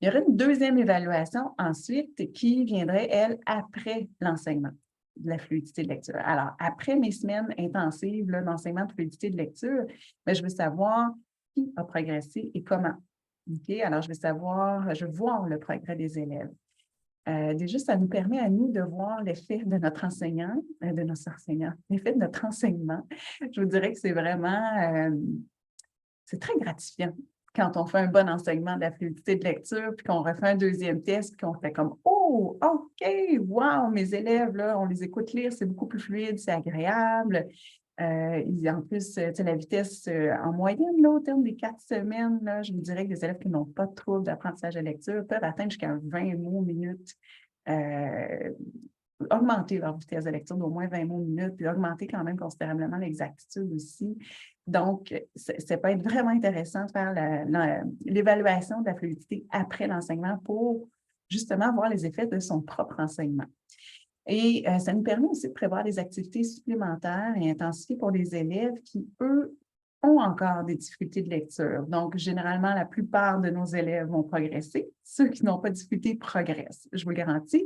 Il y aurait une deuxième évaluation ensuite qui viendrait, elle, après l'enseignement de la fluidité de lecture. Alors, après mes semaines intensives d'enseignement de fluidité de lecture, bien, je veux savoir qui a progressé et comment. OK? Alors, je veux voir le progrès des élèves. Déjà, ça nous permet à nous de voir l'effet de notre enseignant, l'effet de notre enseignement. Je vous dirais que c'est vraiment, c'est très gratifiant quand on fait un bon enseignement de la fluidité de lecture, puis qu'on refait un deuxième test, puis qu'on fait comme « Oh, OK, wow, mes élèves, là, on les écoute lire, c'est beaucoup plus fluide, c'est agréable. » En plus, la vitesse en moyenne, là, au terme des 4 semaines, là, je vous dirais que des élèves qui n'ont pas de trouble d'apprentissage de lecture peuvent atteindre jusqu'à 20 mots minutes, augmenter leur vitesse de lecture d'au moins 20 mots minutes, puis augmenter quand même considérablement l'exactitude aussi. Donc, ça peut être vraiment intéressant de faire l'évaluation de la fluidité après l'enseignement pour justement voir les effets de son propre enseignement. Et ça nous permet aussi de prévoir des activités supplémentaires et intensifiées pour les élèves qui, eux, ont encore des difficultés de lecture. Donc, généralement, la plupart de nos élèves vont progresser. Ceux qui n'ont pas de difficultés progressent, je vous le garantis.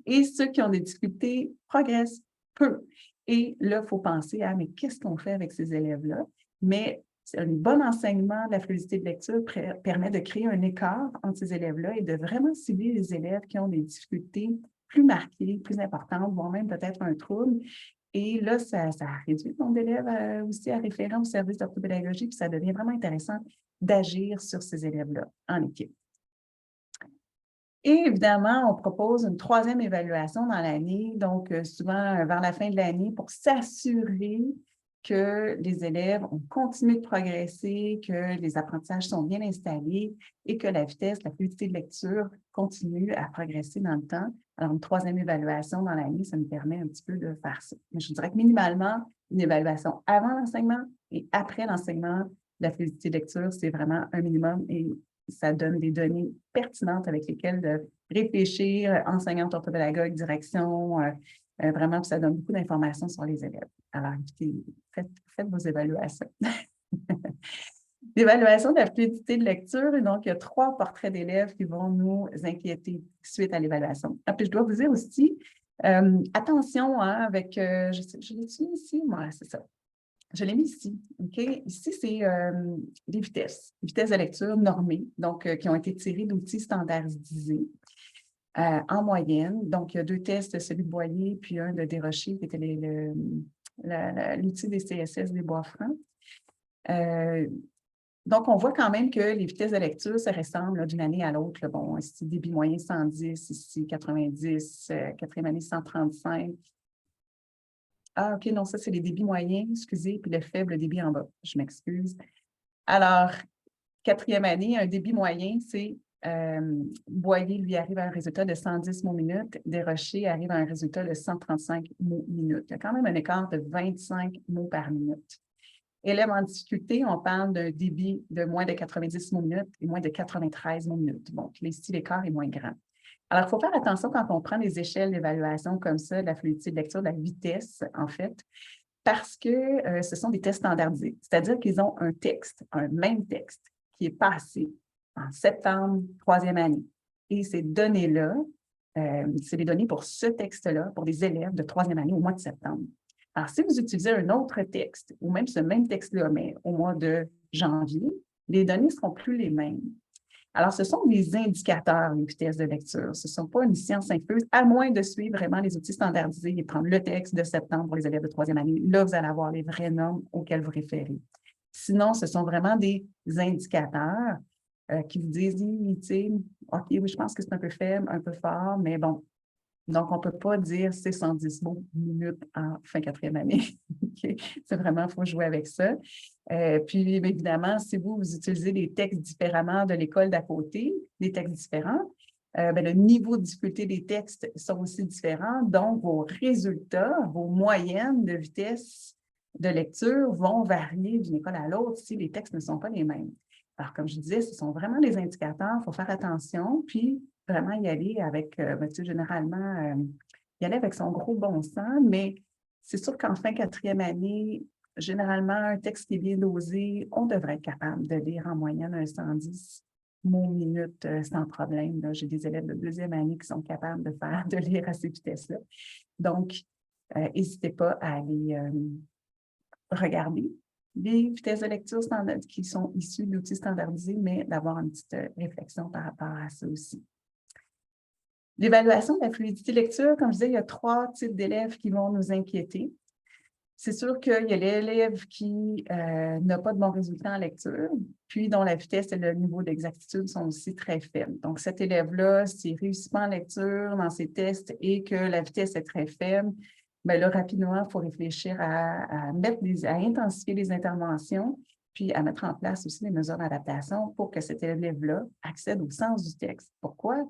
Et ceux qui ont des difficultés progressent peu. Et là, il faut penser à, mais qu'est-ce qu'on fait avec ces élèves-là? Mais un bon enseignement de la fluidité de lecture permet de créer un écart entre ces élèves-là et de vraiment cibler les élèves qui ont des difficultés plus marquées, plus importantes, voire même peut-être un trouble. Et là, ça réduit le nombre d'élèves aussi à référer au service d'orthopédagogie, puis ça devient vraiment intéressant d'agir sur ces élèves-là en équipe. Et évidemment, on propose une troisième évaluation dans l'année, donc souvent vers la fin de l'année, pour s'assurer que les élèves ont continué de progresser, que les apprentissages sont bien installés et que la vitesse, la fluidité de lecture continue à progresser dans le temps. Alors, une troisième évaluation dans l'année, ça nous permet un petit peu de faire ça. Mais je dirais que minimalement, une évaluation avant l'enseignement et après l'enseignement de la fluidité de lecture, c'est vraiment un minimum et ça donne des données pertinentes avec lesquelles de réfléchir, enseignante, orthopédagogue, direction, vraiment, ça donne beaucoup d'informations sur les élèves. Alors, écoutez, faites vos évaluations. L'évaluation de la fluidité de lecture, et donc, il y a 3 portraits d'élèves qui vont nous inquiéter suite à l'évaluation. Puis, je dois vous dire aussi, attention, hein, avec, je l'ai-tu mis ici? Ouais, c'est ça. Je l'ai mis ici. OK? Ici, c'est les vitesses de lecture normées, donc qui ont été tirées d'outils standardisés en moyenne. Donc, il y a 2 tests, celui de Boyer puis un de Desrochers, qui était l'outil des CSS des Bois-Francs. Donc, on voit quand même que les vitesses de lecture se ressemblent d'une année à l'autre. Bon, ici, débit moyen 110, ici 90, quatrième année 135. Ah, OK, non, ça, c'est les débits moyens, excusez, puis le faible débit en bas. Je m'excuse. Alors, quatrième année, un débit moyen, c'est Boyer, lui, arrive à un résultat de 110 mots minutes. Desrochers arrive à un résultat de 135 mots minutes. Il y a quand même un écart de 25 mots par minute. Élèves en difficulté, on parle d'un débit de moins de 90 mots minutes et moins de 93 mots minutes. Donc, ici, l'écart est moins grand. Alors, il faut faire attention quand on prend des échelles d'évaluation comme ça, de la fluidité de lecture, de la vitesse, en fait, parce que ce sont des tests standardisés. C'est-à-dire qu'ils ont un texte, un même texte, qui est passé en septembre, 3e année. Et ces données-là, c'est les données pour ce texte-là, pour des élèves de 3e année au mois de septembre. Alors, si vous utilisez un autre texte, ou même ce même texte-là, mais au mois de janvier, les données ne seront plus les mêmes. Alors, ce sont des indicateurs, les vitesses de lecture. Ce ne sont pas une science infuse, à moins de suivre vraiment les outils standardisés et prendre le texte de septembre pour les élèves de 3e année. Là, vous allez avoir les vraies normes auxquelles vous référez. Sinon, ce sont vraiment des indicateurs qui vous disent, OK, oui, je pense que c'est un peu faible, un peu fort, mais bon. Donc, on ne peut pas dire c'est 110 mots minutes en fin 4e année. Okay? C'est vraiment, il faut jouer avec ça. Puis, évidemment, si vous utilisez des textes différemment de l'école d'à côté, des textes différents, le niveau de difficulté des textes sont aussi différents. Donc, vos résultats, vos moyennes de vitesse de lecture vont varier d'une école à l'autre si les textes ne sont pas les mêmes. Alors, comme je disais, ce sont vraiment des indicateurs, il faut faire attention, puis vraiment y aller avec, généralement, y aller avec son gros bon sens, mais c'est sûr qu'en fin 4e année, généralement, un texte qui est bien dosé, on devrait être capable de lire en moyenne un 110 mots minutes sans problème. J'ai des élèves de deuxième année qui sont capables de lire à ces vitesses-là. Donc, n'hésitez pas à aller regarder les vitesses de lecture qui sont issues d'outils standardisés, mais d'avoir une petite réflexion par rapport à ça aussi. L'évaluation de la fluidité lecture, comme je disais, il y a 3 types d'élèves qui vont nous inquiéter. C'est sûr qu'il y a l'élève qui n'a pas de bons résultats en lecture, puis dont la vitesse et le niveau d'exactitude sont aussi très faibles. Donc, cet élève-là, s'il ne réussit pas en lecture dans ses tests et que la vitesse est très faible, bien là, rapidement, il faut réfléchir à intensifier les interventions, puis à mettre en place aussi des mesures d'adaptation pour que cet élève-là accède au sens du texte. Pourquoi?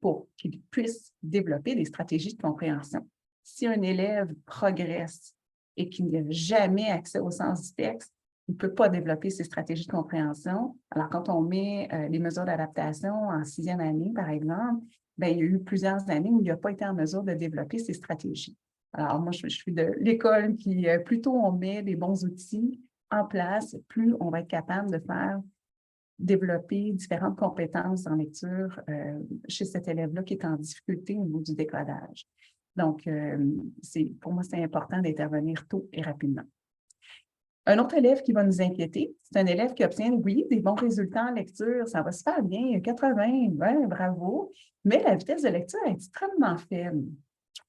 Pour qu'il puisse développer des stratégies de compréhension. Si un élève progresse et qu'il n'a jamais accès au sens du texte, il ne peut pas développer ses stratégies de compréhension. Alors, quand on met les mesures d'adaptation en 6e année, par exemple, bien, il y a eu plusieurs années où il n'a pas été en mesure de développer ses stratégies. Alors, moi, je suis de l'école qui, plus tôt on met des bons outils en place, plus on va être capable de faire développer différentes compétences en lecture chez cet élève-là qui est en difficulté au niveau du décodage. Donc, pour moi, c'est important d'intervenir tôt et rapidement. Un autre élève qui va nous inquiéter, c'est un élève qui obtient, oui, des bons résultats en lecture, ça va super bien, 80, ouais, bravo, mais la vitesse de lecture est extrêmement faible.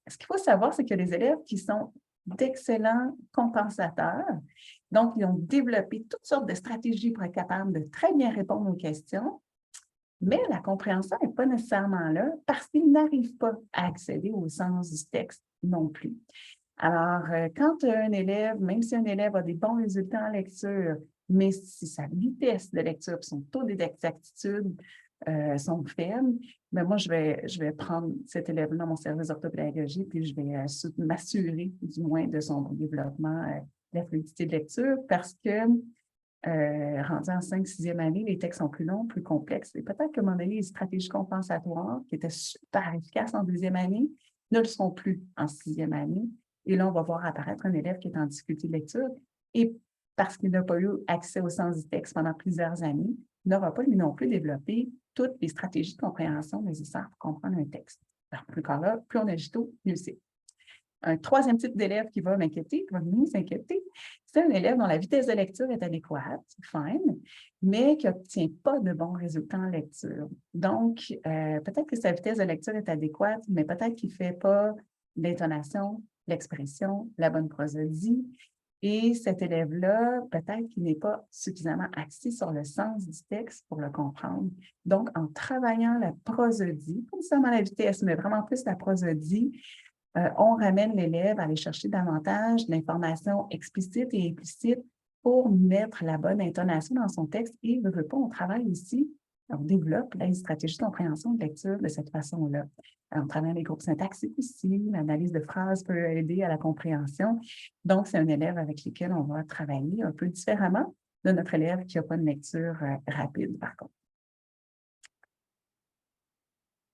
Ce qu'il faut savoir, c'est que les élèves qui sont d'excellents compensateurs, donc ils ont développé toutes sortes de stratégies pour être capables de très bien répondre aux questions, mais la compréhension n'est pas nécessairement là parce qu'ils n'arrivent pas à accéder au sens du texte non plus. Alors, quand un élève, même si un élève a des bons résultats en lecture, mais si sa vitesse de lecture et son taux d'exactitude sont faibles, bien moi, je vais prendre cet élève-là dans mon service d'orthopédagogie, puis je vais m'assurer du moins de son bon développement de la fluidité de lecture parce que rendu en 5e, 6e année, les textes sont plus longs, plus complexes. Et peut-être qu'à un moment donné, les stratégies compensatoires qui étaient super efficaces en 2e année ne le sont plus en 6e année. Et là, on va voir apparaître un élève qui est en difficulté de lecture et parce qu'il n'a pas eu accès au sens du texte pendant plusieurs années, n'aura pas lui non plus développé toutes les stratégies de compréhension nécessaires pour comprendre un texte. Alors, plus on agit tôt, mieux c'est. Un 3e type d'élève qui va m'inquiéter, qui va nous inquiéter, c'est un élève dont la vitesse de lecture est adéquate, fine, mais qui n'obtient pas de bons résultats en lecture. Donc, peut-être que sa vitesse de lecture est adéquate, mais peut-être qu'il ne fait pas l'intonation, l'expression, la bonne prosodie. Et cet élève-là, peut-être qu'il n'est pas suffisamment axé sur le sens du texte pour le comprendre. Donc, en travaillant la prosodie, pas nécessairement la vitesse, mais vraiment plus la prosodie, on ramène l'élève à aller chercher davantage d'informations explicites et implicites pour mettre la bonne intonation dans son texte. Et ne veut pas, on travaille aussi, on développe une stratégie de compréhension de lecture de cette façon-là. On travaille les groupes syntaxiques aussi, l'analyse de phrases peut aider à la compréhension. Donc, c'est un élève avec lequel on va travailler un peu différemment de notre élève qui n'a pas une lecture rapide, par contre.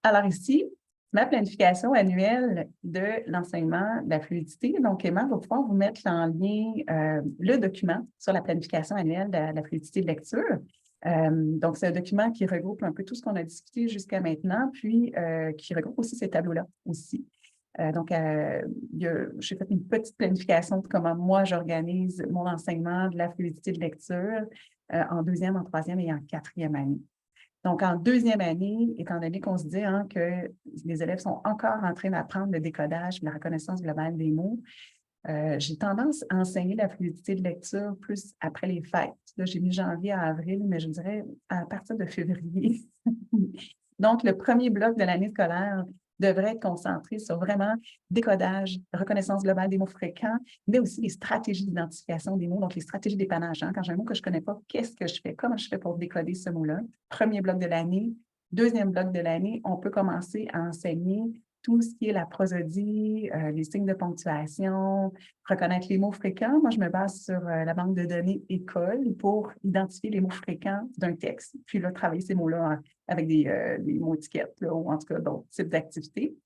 Alors ici, ma planification annuelle de l'enseignement de la fluidité. Donc, Emma va pouvoir vous mettre en lien le document sur la planification annuelle de la fluidité de lecture. Donc, c'est un document qui regroupe un peu tout ce qu'on a discuté jusqu'à maintenant, puis qui regroupe aussi ces tableaux-là aussi. Donc, j'ai fait une petite planification de comment moi j'organise mon enseignement de la fluidité de lecture en 2e, en 3e et en 4e année. Donc, en 2e année, étant donné qu'on se dit que les élèves sont encore en train d'apprendre le décodage et la reconnaissance globale des mots, j'ai tendance à enseigner la fluidité de lecture plus après les fêtes. Là, j'ai mis janvier à avril, mais je dirais à partir de février. Donc, le premier bloc de l'année scolaire devrait être concentré sur vraiment décodage, reconnaissance globale des mots fréquents, mais aussi les stratégies d'identification des mots, donc les stratégies d'épanage. Quand j'ai un mot que je ne connais pas, qu'est-ce que je fais? Comment je fais pour décoder ce mot-là? Premier bloc de l'année. 2e bloc de l'année, on peut commencer à enseigner tout ce qui est la prosodie, les signes de ponctuation, reconnaître les mots fréquents. Moi, je me base sur la banque de données école pour identifier les mots fréquents d'un texte, puis là, travailler ces mots-là avec des mots étiquettes, là, ou en tout cas d'autres types d'activités.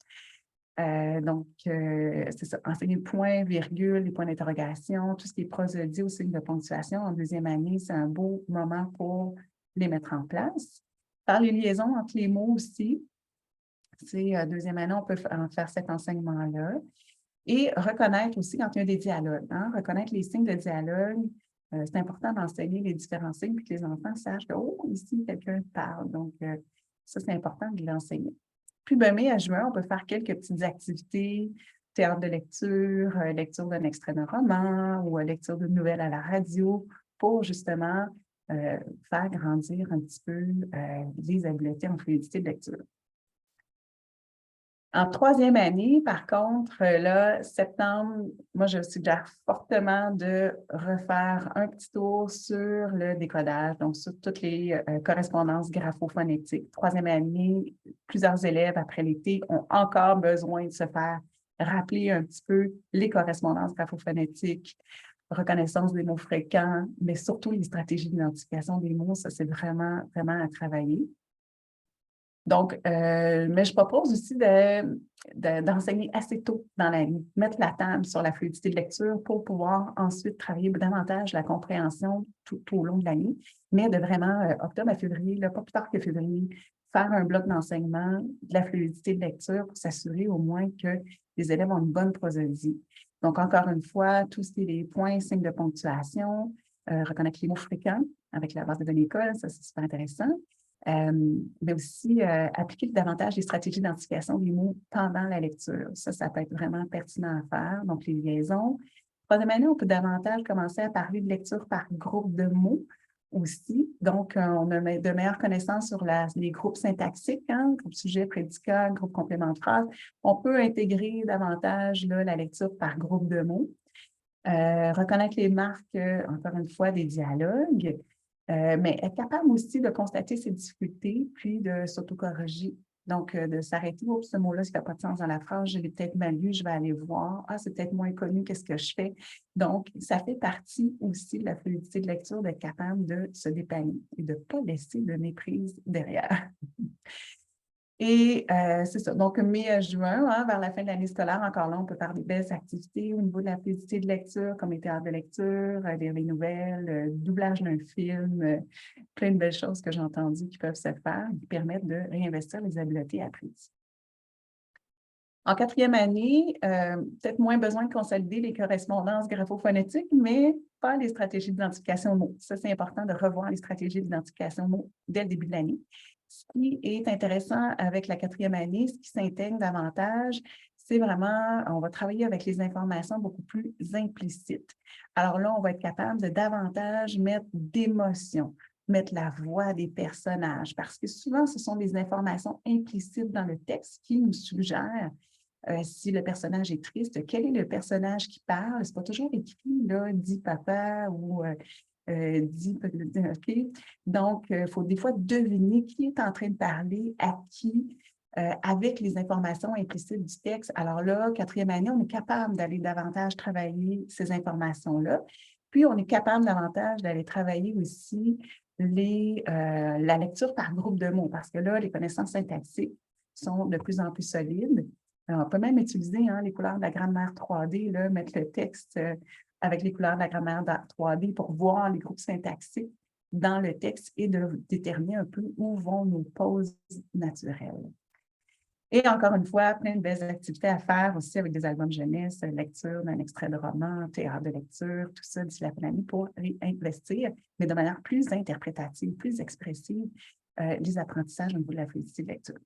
Donc, c'est ça, enseigner le point, virgule, les points d'interrogation, tout ce qui est prosodie aux signes de ponctuation en 2e année, c'est un beau moment pour les mettre en place. Faire les liaisons entre les mots aussi. C'est deuxième année, on peut faire cet enseignement-là. Et reconnaître aussi quand il y a des dialogues, hein, reconnaître les signes de dialogue. C'est important d'enseigner les différents signes puis que les enfants sachent que, oh, ici, quelqu'un parle. Donc, ça, c'est important de l'enseigner. Puis, de mai à juin, on peut faire quelques petites activités, théâtre de lecture, lecture d'un extrait d'un roman ou lecture d'une nouvelle à la radio pour justement faire grandir un petit peu les habiletés en fluidité de lecture. En troisième année, par contre, là, septembre, moi, je suggère fortement de refaire un petit tour sur le décodage, donc sur toutes les correspondances graphophonétiques. Troisième année, plusieurs élèves, après l'été, ont encore besoin de se faire rappeler un petit peu les correspondances graphophonétiques, reconnaissance des mots fréquents, mais surtout les stratégies d'identification des mots, ça, c'est vraiment, vraiment à travailler. Donc, mais je propose aussi d'enseigner assez tôt dans l'année, mettre la table sur la fluidité de lecture pour pouvoir ensuite travailler davantage la compréhension tout au long de l'année, mais de vraiment octobre à février, là, pas plus tard que février, faire un bloc d'enseignement de la fluidité de lecture pour s'assurer au moins que les élèves ont une bonne prosodie. Donc, encore une fois, tout ce qui est les points, signes de ponctuation, reconnaître les mots fréquents avec la base de données école, ça c'est super intéressant. Mais aussi appliquer davantage les stratégies d'identification des mots pendant la lecture. Ça peut être vraiment pertinent à faire. Donc, les liaisons. Troisième année, on peut davantage commencer à parler de lecture par groupe de mots aussi. Donc, on a de meilleures connaissances sur les groupes syntaxiques, hein, groupe sujet, prédicat, groupe complément de phrase. On peut intégrer davantage là, la lecture par groupe de mots. Reconnaître les marques, encore une fois, des dialogues. Mais être capable aussi de constater ses difficultés, puis de s'autocorriger. Donc, de s'arrêter, oh, ce mot-là, ça ne fait pas de sens dans la phrase, je l'ai peut-être mal lu, je vais aller voir. Ah, c'est peut-être moins connu, qu'est-ce que je fais? Donc, ça fait partie aussi de la fluidité de lecture d'être capable de se dépanner et de ne pas laisser de méprise derrière. Et c'est ça. Donc, mai à juin, hein, vers la fin de l'année scolaire, encore là, on peut faire des belles activités au niveau de la fluidité de lecture, comme les théâtres de lecture, lire les nouvelles, doublage d'un film, plein de belles choses que j'ai entendues qui peuvent se faire, qui permettent de réinvestir les habiletés apprises. En quatrième année, peut-être moins besoin de consolider les correspondances graphophonétiques, mais pas les stratégies d'identification de mots. Ça, c'est important de revoir les stratégies d'identification de mots dès le début de l'année. Ce qui est intéressant avec la quatrième année, ce qui s'intègre davantage, c'est vraiment, on va travailler avec les informations beaucoup plus implicites. Alors là, on va être capable de davantage mettre d'émotion, mettre la voix des personnages, parce que souvent, ce sont des informations implicites dans le texte qui nous suggèrent si le personnage est triste, quel est le personnage qui parle? Ce n'est pas toujours écrit, là, dit papa ou dit, OK. Donc, il faut des fois deviner qui est en train de parler, à qui, avec les informations implicites du texte. Alors là, quatrième année, on est capable d'aller davantage travailler ces informations-là. Puis, on est capable davantage d'aller travailler aussi la lecture par groupe de mots, parce que là, les connaissances syntaxiques sont de plus en plus solides. On peut même utiliser les couleurs de la grammaire 3D, là, mettre le texte avec les couleurs de la grammaire 3D pour voir les groupes syntaxiques dans le texte et de déterminer un peu où vont nos pauses naturelles. Et encore une fois, plein de belles activités à faire aussi avec des albums jeunesse, lecture d'un extrait de roman, théâtre de lecture, tout ça d'ici la fin de l'année pour réinvestir, mais de manière plus interprétative, plus expressive, les apprentissages au niveau de la fluidité de lecture.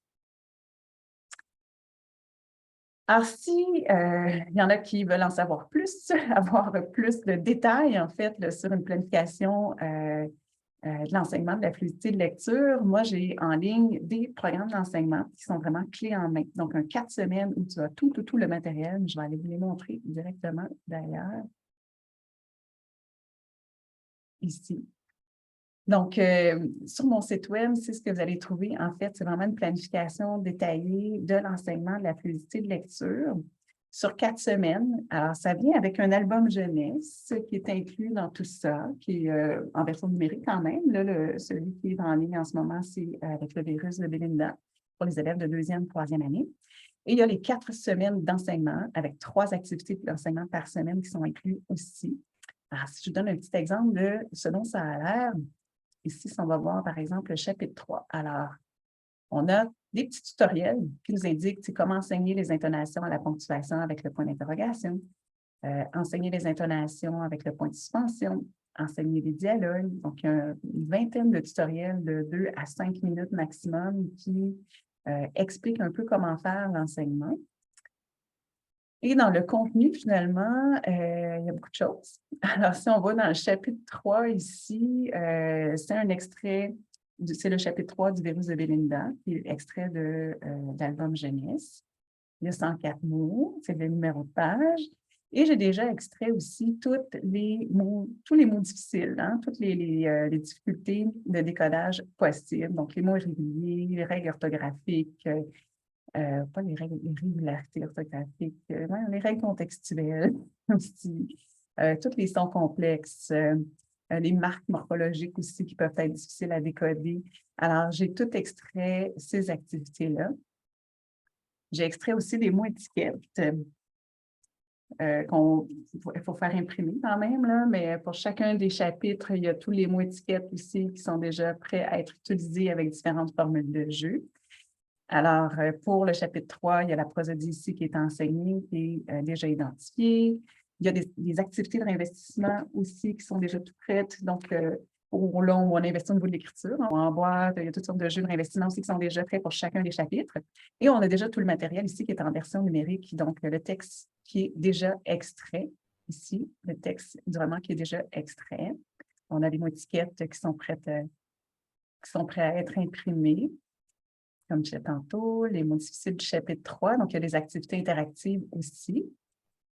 Alors, si il y en a qui veulent en savoir plus, avoir plus de détails, en fait, là, sur une planification de l'enseignement de la fluidité de lecture, moi, j'ai en ligne des programmes d'enseignement qui sont vraiment clés en main. Donc, un 4 semaines où tu as tout le matériel. Je vais aller vous les montrer directement d'ailleurs, ici. Donc, sur mon site web, c'est ce que vous allez trouver. En fait, c'est vraiment une planification détaillée de l'enseignement de la fluidité de lecture sur 4 semaines. Alors, ça vient avec un album jeunesse qui est inclus dans tout ça, qui est en version numérique quand même. Là, celui qui est en ligne en ce moment, c'est avec le virus de Belinda pour les élèves de 2e, 3e année. Et il y a les 4 semaines d'enseignement avec 3 activités d'enseignement par semaine qui sont inclus aussi. Alors, si je vous donne un petit exemple de ce dont ça a l'air, Ici, si on va voir, par exemple, le chapitre 3. Alors, on a des petits tutoriels qui nous indiquent comment enseigner les intonations à la ponctuation avec le point d'interrogation, enseigner les intonations avec le point de suspension, enseigner les dialogues. Donc, il y a une vingtaine de tutoriels de 2 à 5 minutes maximum qui expliquent un peu comment faire l'enseignement. Et dans le contenu, finalement, il y a beaucoup de choses. Alors, si on va dans le chapitre 3 ici, c'est un extrait, c'est le chapitre 3 du Virus de Belinda, qui est extrait de l'album Jeunesse. Il y a 104 mots, c'est le numéro de page. Et j'ai déjà extrait aussi tous les mots difficiles, toutes les difficultés de décodage possibles. Donc, les mots irréguliers, les règles orthographiques, pas les règles, les régularités orthographiques, les règles contextuelles aussi, tous les sons complexes, les marques morphologiques aussi qui peuvent être difficiles à décoder. Alors, j'ai tout extrait ces activités-là. J'ai extrait aussi des mots étiquettes qu'il faut faire imprimer quand même, là, mais pour chacun des chapitres, il y a tous les mots étiquettes aussi qui sont déjà prêts à être utilisés avec différentes formules de jeu. Alors, pour le chapitre 3, il y a la prosodie ici qui est enseignée, qui est déjà identifiée. Il y a des activités de réinvestissement aussi qui sont déjà toutes prêtes. Donc, là, on investit au niveau de l'écriture, on en boîte, il y a toutes sortes de jeux de réinvestissement aussi qui sont déjà prêts pour chacun des chapitres. Et on a déjà tout le matériel ici qui est en version numérique, donc le texte qui est déjà extrait ici, le texte du roman qui est déjà extrait. On a les mots étiquettes qui sont prêts à être imprimés. Comme je disais tantôt, les mots difficiles du chapitre 3. Donc, il y a des activités interactives aussi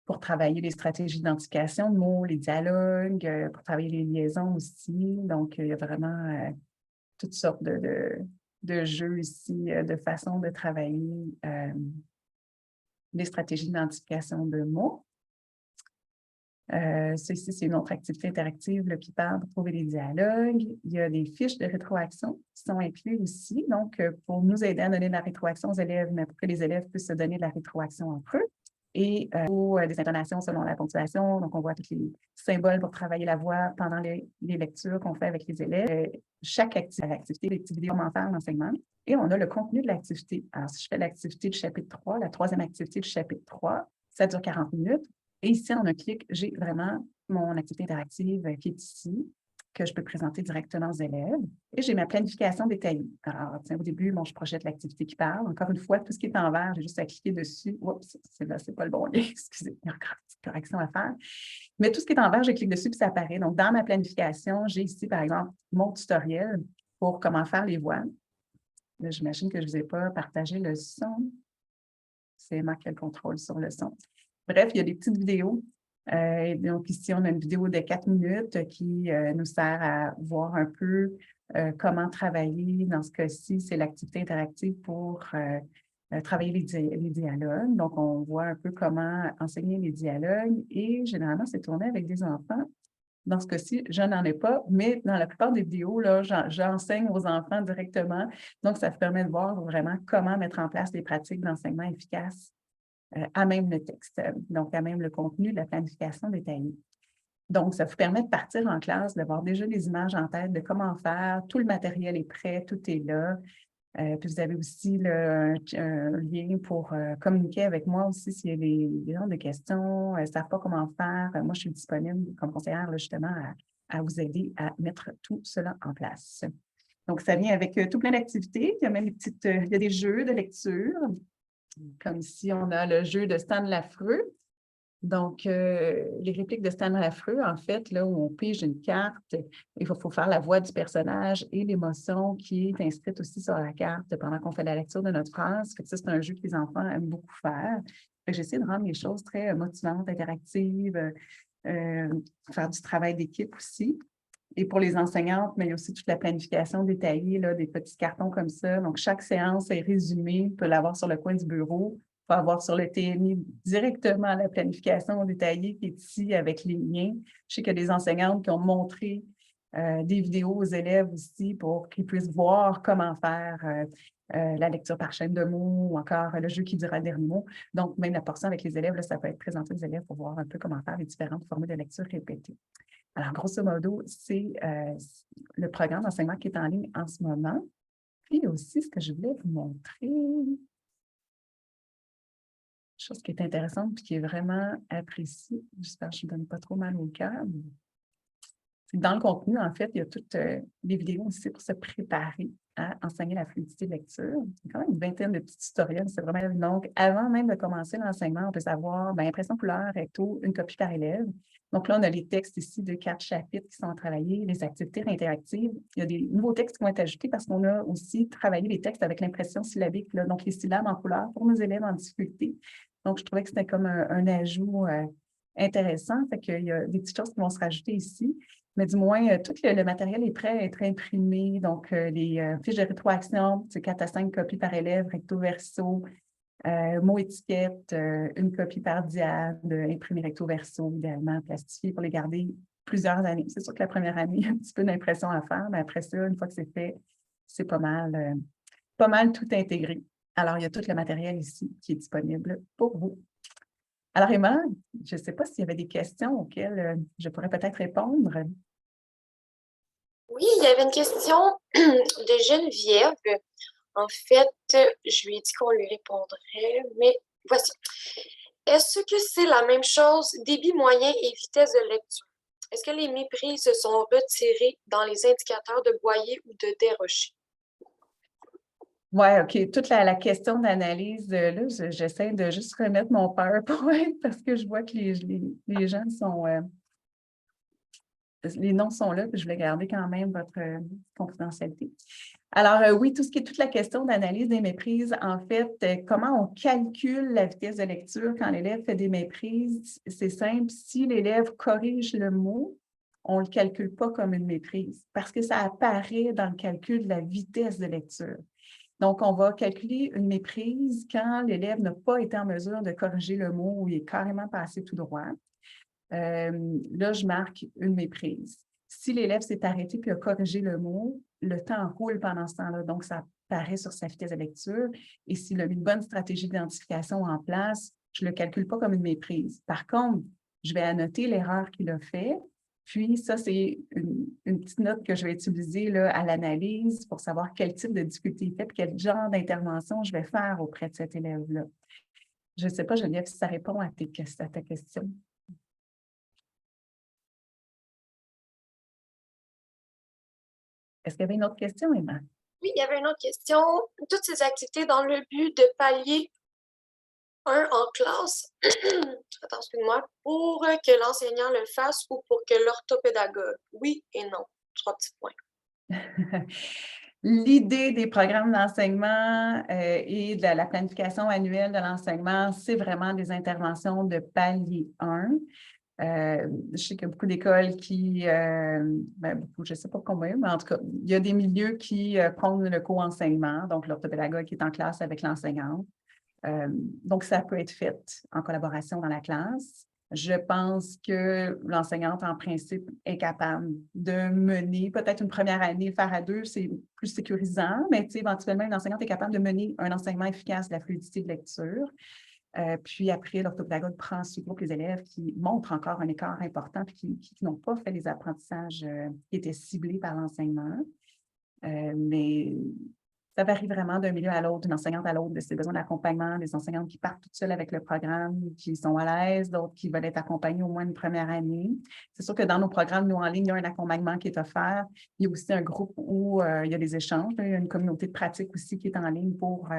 pour travailler les stratégies d'identification de mots, les dialogues, pour travailler les liaisons aussi. Donc, il y a vraiment toutes sortes de jeux ici, de façons de travailler les stratégies d'identification de mots. Ceci, c'est une autre activité interactive là, qui parle de trouver les dialogues. Il y a des fiches de rétroaction qui sont incluses aussi, donc pour nous aider à donner de la rétroaction aux élèves, mais pour que les élèves puissent se donner de la rétroaction entre eux. Et des intonations selon la ponctuation. Donc, on voit tous les symboles pour travailler la voix pendant les lectures qu'on fait avec les élèves. Chaque activité, les petits vidéos comment faire l'enseignement. Et on a le contenu de l'activité. Alors, si je fais l'activité du chapitre 3, la troisième activité du chapitre 3, ça dure 40 minutes. Et ici, en un clic, j'ai vraiment mon activité interactive qui est ici, que je peux présenter directement aux élèves. Et j'ai ma planification détaillée. Alors, au début, je projette l'activité qui parle. Encore une fois, tout ce qui est en vert, j'ai juste à cliquer dessus. Oups, c'est pas le bon lien, excusez, il y a encore une petite correction à faire. Mais tout ce qui est en vert, je clique dessus puis ça apparaît. Donc, dans ma planification, j'ai ici, par exemple, mon tutoriel pour comment faire les voix. Là, j'imagine que je ne vous ai pas partagé le son. C'est moi qui ai le contrôle sur le son. Bref, il y a des petites vidéos. Donc ici, on a une vidéo de 4 minutes qui nous sert à voir un peu comment travailler. Dans ce cas-ci, c'est l'activité interactive pour travailler les dialogues. Donc, on voit un peu comment enseigner les dialogues et généralement, c'est tourné avec des enfants. Dans ce cas-ci, je n'en ai pas, mais dans la plupart des vidéos, là, j'enseigne aux enfants directement. Donc, ça permet de voir vraiment comment mettre en place des pratiques d'enseignement efficaces à même le texte, donc à même le contenu de la planification détaillée. Donc, ça vous permet de partir en classe, d'avoir déjà les images en tête de comment faire, tout le matériel est prêt, tout est là. Puis vous avez aussi un lien pour communiquer avec moi aussi s'il y a des gens de questions, ne savent pas comment faire. Moi, je suis disponible comme conseillère là, justement à vous aider à mettre tout cela en place. Donc, ça vient avec tout plein d'activités. Il y a même il y a des jeux de lecture. Comme ici, on a le jeu de Stan Lafreux. Donc, les répliques de Stan Lafreux, en fait, là où on pige une carte, il faut faire la voix du personnage et l'émotion qui est inscrite aussi sur la carte pendant qu'on fait la lecture de notre phrase. Ça, c'est un jeu que les enfants aiment beaucoup faire. J'essaie de rendre les choses très motivantes, interactives, faire du travail d'équipe aussi. Et pour les enseignantes, mais il y a aussi toute la planification détaillée, là, des petits cartons comme ça. Donc, chaque séance est résumée. On peut l'avoir sur le coin du bureau. Il faut avoir sur le TMI directement la planification détaillée qui est ici avec les liens. Je sais qu'il y a des enseignantes qui ont montré des vidéos aux élèves aussi pour qu'ils puissent voir comment faire la lecture par chaîne de mots ou encore le jeu qui dira le dernier mot. Donc, même la portion avec les élèves, là, ça peut être présenté aux élèves pour voir un peu comment faire les différentes formules de lecture répétées. Alors, grosso modo, c'est le programme d'enseignement qui est en ligne en ce moment. Puis aussi, ce que je voulais vous montrer, chose qui est intéressante et qui est vraiment appréciée, j'espère que je ne donne pas trop mal au cœur. Dans le contenu, en fait, il y a toutes les vidéos aussi pour se préparer à enseigner la fluidité de lecture. Il y a quand même une vingtaine de petits tutoriels, c'est vraiment donc avant même de commencer l'enseignement, on peut savoir impression couleur, recto, une copie par élève. Donc là, on a les textes ici de 4 chapitres qui sont travaillés, les activités interactives. Il y a des nouveaux textes qui vont être ajoutés parce qu'on a aussi travaillé les textes avec l'impression syllabique, là, donc les syllabes en couleur pour nos élèves en difficulté. Donc, je trouvais que c'était comme un ajout intéressant. Fait qu'il y a des petites choses qui vont se rajouter ici. Mais du moins, tout le matériel est prêt à être imprimé. Donc, les fiches de rétroaction, c'est 4 à 5 copies par élève, recto verso, mots étiquette, une copie par diade, imprimé recto verso, idéalement plastifié pour les garder plusieurs années. C'est sûr que la première année, il y a un petit peu d'impression à faire, mais après ça, une fois que c'est fait, c'est pas mal tout intégré. Alors, il y a tout le matériel ici qui est disponible pour vous. Alors, Emma, je ne sais pas s'il y avait des questions auxquelles je pourrais peut-être répondre. Oui, il y avait une question de Geneviève. En fait, je lui ai dit qu'on lui répondrait, mais voici. Est-ce que c'est la même chose, débit moyen et vitesse de lecture? Est-ce que les méprises se sont retirées dans les indicateurs de Boyer ou de Desrochers? Oui, OK. Toute la question d'analyse, là, j'essaie de juste remettre mon PowerPoint parce que je vois que les gens sont... les noms sont là, puis je voulais garder quand même votre confidentialité. Alors, oui, tout ce qui est toute la question d'analyse des méprises, en fait, comment on calcule la vitesse de lecture quand l'élève fait des méprises, c'est simple. Si l'élève corrige le mot, on ne le calcule pas comme une méprise parce que ça apparaît dans le calcul de la vitesse de lecture. Donc, on va calculer une méprise quand l'élève n'a pas été en mesure de corriger le mot ou il est carrément passé tout droit. Là, je marque une méprise. Si l'élève s'est arrêté puis a corrigé le mot, le temps roule pendant ce temps-là, donc ça apparaît sur sa vitesse de lecture. Et s'il a mis une bonne stratégie d'identification en place, je ne le calcule pas comme une méprise. Par contre, je vais annoter l'erreur qu'il a fait. Puis, ça, c'est une petite note que je vais utiliser là, à l'analyse pour savoir quel type de difficulté il fait et quel genre d'intervention je vais faire auprès de cet élève-là. Je ne sais pas, Geneviève, si ça répond à ta question. Est-ce qu'il y avait une autre question, Emma? Oui, il y avait une autre question. Toutes ces activités dans le but de pallier en classe, attends, excuse-moi, pour que l'enseignant le fasse ou pour que l'orthopédagogue? Oui et non. 3 petits points. L'idée des programmes d'enseignement et de la planification annuelle de l'enseignement, c'est vraiment des interventions de palier 1. Je sais qu'il y a beaucoup d'écoles qui, beaucoup, je ne sais pas combien, mais en tout cas, il y a des milieux qui prônent le co-enseignement, donc l'orthopédagogue qui est en classe avec l'enseignante. Donc, ça peut être fait en collaboration dans la classe. Je pense que l'enseignante, en principe, est capable de mener peut-être une première année, le faire à 2, c'est plus sécurisant, mais éventuellement, une enseignante est capable de mener un enseignement efficace de la fluidité de lecture. Puis après, l'orthopédagogue prend sous groupe les élèves qui montrent encore un écart important et qui n'ont pas fait les apprentissages qui étaient ciblés par l'enseignement. Mais ça varie vraiment d'un milieu à l'autre, d'une enseignante à l'autre, de ses besoins d'accompagnement, des enseignantes qui partent toutes seules avec le programme, qui sont à l'aise, d'autres qui veulent être accompagnées au moins une première année. C'est sûr que dans nos programmes, nous, en ligne, il y a un accompagnement qui est offert. Il y a aussi un groupe où il y a des échanges. Il y a une communauté de pratique aussi qui est en ligne pour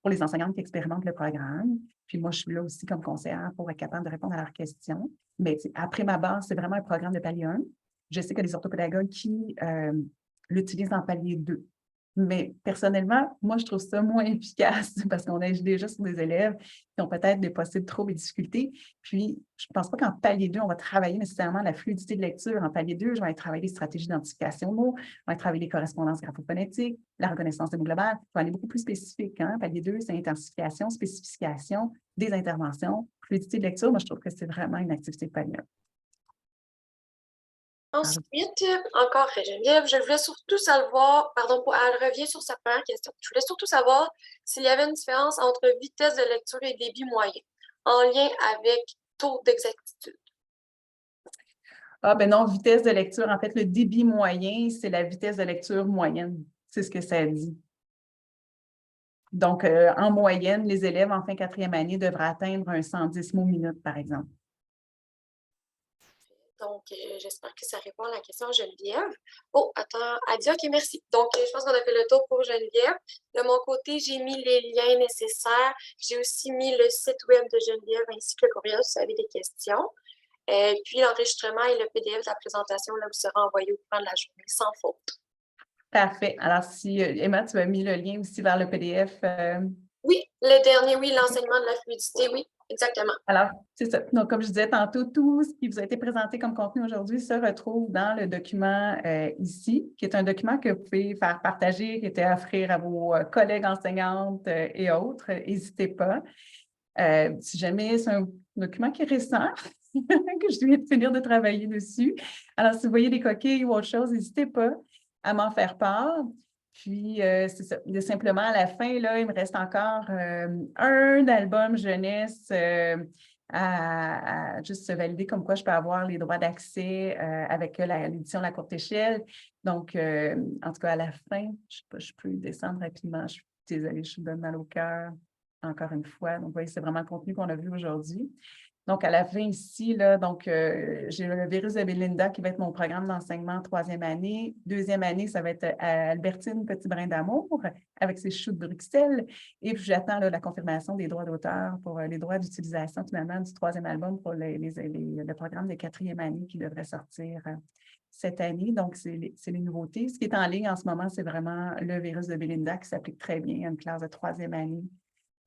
les enseignantes qui expérimentent le programme. Puis moi, je suis là aussi comme conseillère pour être capable de répondre à leurs questions. Mais après ma base, c'est vraiment un programme de palier 1. Je sais qu'il y a des orthopédagogues qui l'utilisent en palier 2. Mais personnellement, moi, je trouve ça moins efficace parce qu'on est déjà sur des élèves qui ont peut-être des possibles troubles et difficultés. Puis, je ne pense pas qu'en palier 2, on va travailler nécessairement la fluidité de lecture. En palier 2, je vais travailler les stratégies d'identification de mots, je vais travailler les correspondances graphophonetiques, la reconnaissance des mots globales. Il faut aller beaucoup plus spécifique. Hein? Palier 2, c'est intensification, spécification, des interventions, fluidité de lecture. Moi, je trouve que c'est vraiment une activité de palier 1. Ensuite, encore Geneviève, je voulais surtout savoir, pardon, elle revient sur sa première question. Je voulais surtout savoir s'il y avait une différence entre vitesse de lecture et débit moyen en lien avec taux d'exactitude. Ah, ben non, vitesse de lecture, en fait, le débit moyen, c'est la vitesse de lecture moyenne. C'est ce que ça dit. Donc, en moyenne, les élèves en fin quatrième année devraient atteindre un 110 mots minute, par exemple. Donc, j'espère que ça répond à la question Geneviève. Oh, attends, elle dit OK, merci. Donc, je pense qu'on a fait le tour pour Geneviève. De mon côté, j'ai mis les liens nécessaires. J'ai aussi mis le site web de Geneviève ainsi que le courriel si vous avez des questions. Puis, l'enregistrement et le PDF de la présentation là, vous sera envoyé au courant de la journée sans faute. Parfait. Alors, si Emma, tu as mis le lien aussi vers le PDF. Oui, le dernier, oui, l'enseignement de la fluidité, oui, exactement. Alors, c'est ça. Donc, comme je disais tantôt, tout ce qui vous a été présenté comme contenu aujourd'hui se retrouve dans le document ici, qui est un document que vous pouvez faire partager, qui était à offrir à vos collègues enseignantes et autres. N'hésitez pas. Si jamais c'est un document qui est récent, que je viens de finir de travailler dessus. Alors, si vous voyez des coquilles ou autre chose, n'hésitez pas à m'en faire part. Puis, c'est ça. Simplement, à la fin, là, il me reste encore un album jeunesse à juste se valider comme quoi je peux avoir les droits d'accès avec l'édition La Courte Échelle. Donc, en tout cas, à la fin, je sais pas, je peux descendre rapidement. Je suis désolée, je me donne mal au cœur encore une fois. Donc, vous voyez, c'est vraiment le contenu qu'on a vu aujourd'hui. Donc, à la fin ici, là, donc, j'ai le virus de Belinda qui va être mon programme d'enseignement troisième année. Deuxième année, ça va être Albertine Petit Brin d'Amour avec ses choux de Bruxelles. Et puis, j'attends la confirmation des droits d'auteur pour les droits d'utilisation finalement du troisième album pour le programme de quatrième année qui devrait sortir cette année. Donc, c'est les nouveautés. Ce qui est en ligne en ce moment, c'est vraiment le virus de Belinda qui s'applique très bien à une classe de troisième année,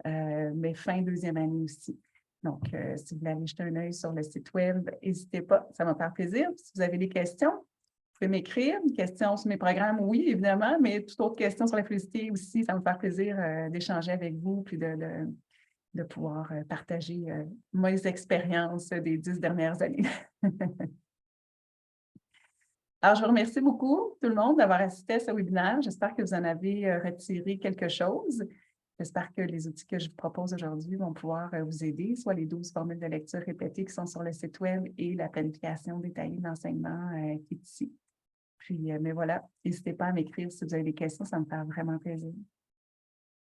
mais fin deuxième année aussi. Donc, si vous voulez aller jeter un œil sur le site web, n'hésitez pas, ça va me faire plaisir. Si vous avez des questions, vous pouvez m'écrire. Une question sur mes programmes, oui, évidemment, mais toute autre question sur la fluidité aussi, ça va me faire plaisir d'échanger avec vous puis de pouvoir partager mes expériences des 10 dernières années. Alors, je vous remercie beaucoup, tout le monde, d'avoir assisté à ce webinaire. J'espère que vous en avez retiré quelque chose. J'espère que les outils que je vous propose aujourd'hui vont pouvoir vous aider, soit les 12 formules de lecture répétées qui sont sur le site web et la planification détaillée d'enseignement qui est ici. Puis, mais voilà, n'hésitez pas à m'écrire si vous avez des questions, ça me fait vraiment plaisir.